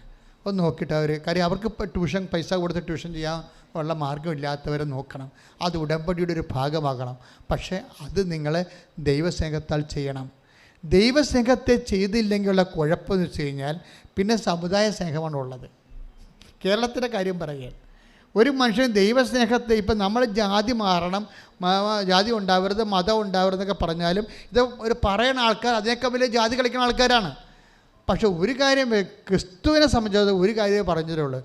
ഒന്ന് നോക്കിയിട്ട് കാര്യം അവർക്ക് ഇപ്പോൾ ട്യൂഷൻ പൈസ കൊടുത്ത് ട്യൂഷൻ ചെയ്യാൻ ഉള്ള മാർഗ്ഗമില്ലാത്തവരെ നോക്കണം. അത് ഉടമ്പടിയുടെ ഒരു ഭാഗമാകണം. പക്ഷേ അത് നിങ്ങൾ ദൈവസ്നേഹത്താൽ ചെയ്യണം. ദൈവസ്നേഹത്തെ ചെയ്തില്ലെങ്കിലുള്ള കുഴപ്പമെന്ന് വെച്ച് കഴിഞ്ഞാൽ പിന്നെ സമുദായ സ്നേഹമാണ് ഉള്ളത്. കേരളത്തിൻ്റെ കാര്യം പറയുകയാണ്. ഒരു മനുഷ്യൻ ദൈവസ്നേഹത്തെ ഇപ്പം നമ്മൾ ജാതി മാറണം, ജാതി ഉണ്ടാവരുത്, മതം ഉണ്ടാവരുതെന്നൊക്കെ പറഞ്ഞാലും ഇത് ഒരു പറയുന്ന ആൾക്കാർ അതിനേക്കാൾ വലിയ ജാതി കളിക്കുന്ന ആൾക്കാരാണ്. പക്ഷെ ഒരു കാര്യം ക്രിസ്തുവിനെ സംബന്ധിച്ചത് ഒരു കാര്യമേ പറഞ്ഞിട്ടുള്ളൂ.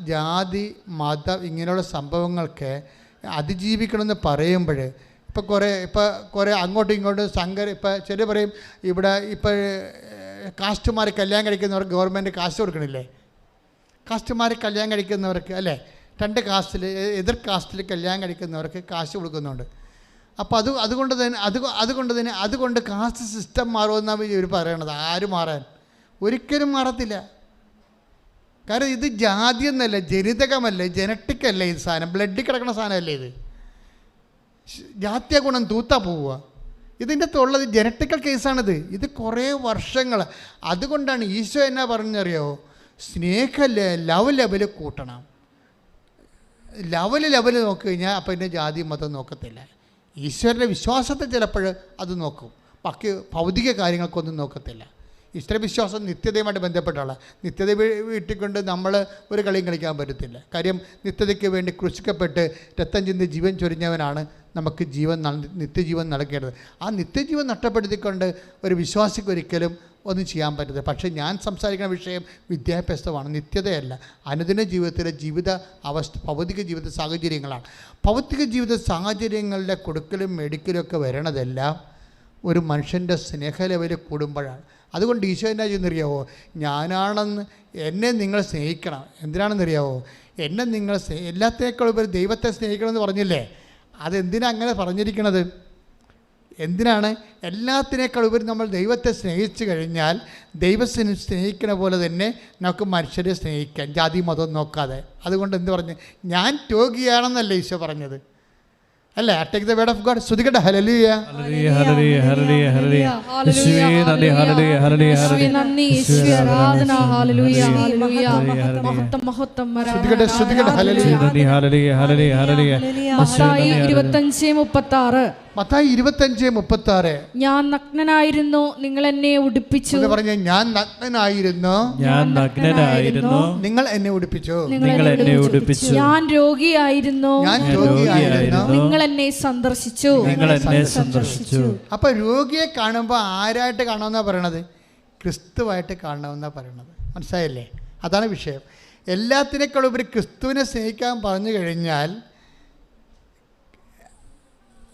ജാതി മതം ഇങ്ങനെയുള്ള സംഭവങ്ങൾക്ക് അതിജീവിക്കണമെന്ന് പറയുമ്പോൾ ഇപ്പോൾ കുറേ അങ്ങോട്ടും ഇങ്ങോട്ടും ഇപ്പം ചില പറയും ഇവിടെ ഇപ്പോൾ കാസ്റ്റുമാർ കല്യാണം കഴിക്കുന്നവർക്ക് ഗവൺമെൻറ് കാശ് കൊടുക്കണില്ലേ? കാസ്റ്റുമാർ കല്യാണം കഴിക്കുന്നവർക്ക് അല്ലേ, 2 കാസ്റ്റിൽ എതിർ കാസ്റ്റിൽ കല്യാണം കഴിക്കുന്നവർക്ക് കാശ് കൊടുക്കുന്നുണ്ട്. അപ്പോൾ അതുകൊണ്ട് കാസ്റ്റ് സിസ്റ്റം മാറുമെന്നാണ് ഇവർ പറയണത്. ആര് മാറാൻ? ഒരിക്കലും മാറത്തില്ല. കാരണം ഇത് ജാതിയൊന്നല്ല, ജനിതകമല്ല, ജനറ്റിക്കല്ല. ഇത് സാധനം ബ്ലഡിൽ കിടക്കുന്ന സാധനമല്ലേ ഇത്. ജാത്യ ഗുണം തൂത്താ പോവുക. ഇതിൻ്റെ അകത്തുള്ളത് ജനറ്റിക്കൽ കേസാണിത്. ഇത് കുറേ വർഷങ്ങൾ. അതുകൊണ്ടാണ് ഈശോ എന്നാ പറഞ്ഞറിയോ? ലവ് ലെവൽ കൂട്ടണം. ലെവൽ നോക്കി കഴിഞ്ഞാൽ അപ്പം പിന്നെ ജാതി മതം നോക്കത്തില്ല. ഈശ്വരൻ്റെ വിശ്വാസത്തെ ചിലപ്പോൾ അത് നോക്കും, ബാക്കി ഭൗതിക കാര്യങ്ങൾക്കൊന്നും നോക്കത്തില്ല. ഈശ്വരവിശ്വാസം നിത്യതയുമായിട്ട് ബന്ധപ്പെട്ടുള്ള നിത്യത വീട്ടിക്കൊണ്ട് നമ്മൾ ഒരു കളിയും കളിക്കാൻ പറ്റത്തില്ല. കാര്യം നിത്യതയ്ക്ക് വേണ്ടി ക്രൂശിക്കപ്പെട്ട് രക്തം ചിന്തി ജീവൻ ചൊരിഞ്ഞവനാണ് നമുക്ക് നിത്യജീവൻ നൽകേണ്ടത്. ആ നിത്യജീവൻ നഷ്ടപ്പെടുത്തിക്കൊണ്ട് ഒരു വിശ്വാസിക്ക് ഒരിക്കലും ഒന്നും ചെയ്യാൻ പറ്റത്തില്ല. പക്ഷേ ഞാൻ സംസാരിക്കുന്ന വിഷയം വിദ്യാഭ്യാസമാണ്, നിത്യതയല്ല. അനുദിന ജീവിതത്തിലെ ഭൗതിക ജീവിത സാഹചര്യങ്ങളാണ്. ഭൗതിക ജീവിത സാഹചര്യങ്ങളുടെ കൊടുക്കലും മെഡിക്കലും ഒക്കെ വരണതെല്ലാം ഒരു മനുഷ്യൻ്റെ സ്നേഹ ലെവൽ കൂടുമ്പോഴാണ്. അതുകൊണ്ട് ഈശോ എന്നാ ചെയ്യുന്നറിയാവോ? ഞാനാണെന്ന് എന്നെ നിങ്ങൾ സ്നേഹിക്കണം. എന്തിനാണെന്നറിയാവോ? എന്നെ നിങ്ങൾ എല്ലാത്തേക്കാളും ഉപരി ദൈവത്തെ സ്നേഹിക്കണമെന്ന് പറഞ്ഞില്ലേ? അതെന്തിനാ അങ്ങനെ പറഞ്ഞിരിക്കണത്? എന്തിനാണ്? എല്ലാത്തിനേക്കാൾ ഉപരി നമ്മൾ ദൈവത്തെ സ്നേഹിച്ചു കഴിഞ്ഞാൽ ദൈവത്തിനെ സ്നേഹിക്കുന്ന പോലെ തന്നെ നമുക്ക് മനുഷ്യരെ സ്നേഹിക്കാം, ജാതി മതം നോക്കാതെ. അതുകൊണ്ട് എന്ത് പറഞ്ഞു? ഞാൻ രോഗിയാണെന്നല്ലേ ഈശോ പറഞ്ഞത്? അല്ലേ? Take the word of God. സ്തുതിക്കട്ടെ. ഹല്ലേലൂയ, ഹല്ലേലൂയ, ഹല്ലേലൂയ, ഹല്ലേലൂയ, ഹല്ലേലൂയ. യേശുവേ നന്ദി, ഹല്ലേലൂയ, ഹല്ലേലൂയ, യേശുവേ നന്ദി, യേശുവേ ആരാധന. ഹല്ലേലൂയ, ഹല്ലേലൂയ. മഹത്വം സ്തുതിക്കട്ടെ, സ്തുതിക്കട്ടെ. ഹല്ലേലൂയ, നന്ദി, ഹല്ലേലൂയ, ഹല്ലേലൂയ, ഹല്ലേലൂയ. മത്തായി 25:36. മത്തായി 25:36. ഞാൻ നഗ്നനായിരുന്നു, നിങ്ങൾ എന്നെ ഉടുപ്പിച്ചു. പറഞ്ഞ ഞാൻ നഗ്നനായിരുന്നു, നിങ്ങൾ എന്നെ ഉടുപ്പിച്ചു. ഞാൻ രോഗിയായിരുന്നു, നിങ്ങൾ എന്നെ സന്ദർശിച്ചു. അപ്പൊ രോഗിയെ കാണുമ്പോൾ ആരായിട്ട് കാണണമെന്നാ പറയണത്? ക്രിസ്തുവായിട്ട് കാണണമെന്നാ പറയണത്. മനസ്സിലായില്ലേ? അതാണ് വിഷയം. എല്ലാത്തിനേക്കാളും ഉപരി ക്രിസ്തുവിനെ സ്നേഹിക്കാൻ പറഞ്ഞു കഴിഞ്ഞാൽ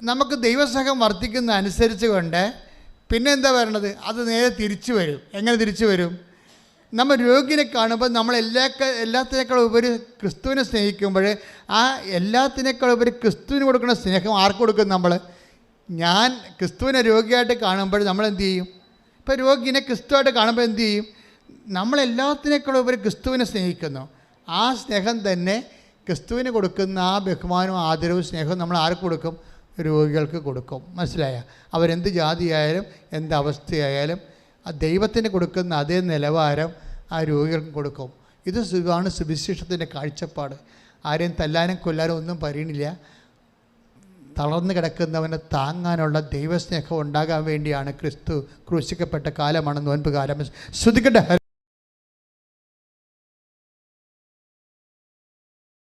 നമുക്ക് ദൈവസ്നേഹം വർദ്ധിക്കുന്ന അനുസരിച്ച് കൊണ്ട് പിന്നെ എന്താ പറയണത്? അത് നേരെ തിരിച്ചു വരും. എങ്ങനെ തിരിച്ചു വരും? നമ്മൾ രോഗിനെ കാണുമ്പോൾ നമ്മൾ എല്ലാത്തിനേക്കാളും ഉപരി ക്രിസ്തുവിനെ സ്നേഹിക്കുമ്പോൾ ആ എല്ലാത്തിനേക്കാളും ഉപരി ക്രിസ്തുവിന് കൊടുക്കുന്ന സ്നേഹം ആർക്ക് കൊടുക്കും? നമ്മൾ ഞാൻ ക്രിസ്തുവിനെ രോഗിയായിട്ട് കാണുമ്പോൾ നമ്മൾ എന്ത് ചെയ്യും? ഇപ്പോൾ രോഗിനെ ക്രിസ്തുവായിട്ട് കാണുമ്പോൾ എന്ത് ചെയ്യും? നമ്മളെല്ലാത്തിനേക്കാളും ഉപരി ക്രിസ്തുവിനെ സ്നേഹിക്കുന്നു. ആ സ്നേഹം തന്നെ ക്രിസ്തുവിന് കൊടുക്കുന്ന ആ ബഹുമാനവും ആദരവും സ്നേഹവും നമ്മൾ ആർക്ക് കൊടുക്കും? രോഗികൾക്ക് കൊടുക്കും. മനസ്സിലായ? അവരെന്ത് ജാതിയായാലും എന്ത് അവസ്ഥയായാലും ആ ദൈവത്തിന് കൊടുക്കുന്ന അതേ നിലവാരം ആ രോഗികൾക്ക് കൊടുക്കും. ഇത് ആണ് സുവിശേഷത്തിൻ്റെ കാഴ്ചപ്പാട്. ആരെയും തല്ലാനും കൊല്ലാനും ഒന്നും പറയണില്ല. തളർന്നു കിടക്കുന്നവനെ താങ്ങാനുള്ള ദൈവസ്നേഹം ഉണ്ടാകാൻ വേണ്ടിയാണ് ക്രിസ്തു ക്രൂശിക്കപ്പെട്ട കാലമാണ് നോൻപ് കാലം. ശ്രദ്ധിക്കട്ടെ.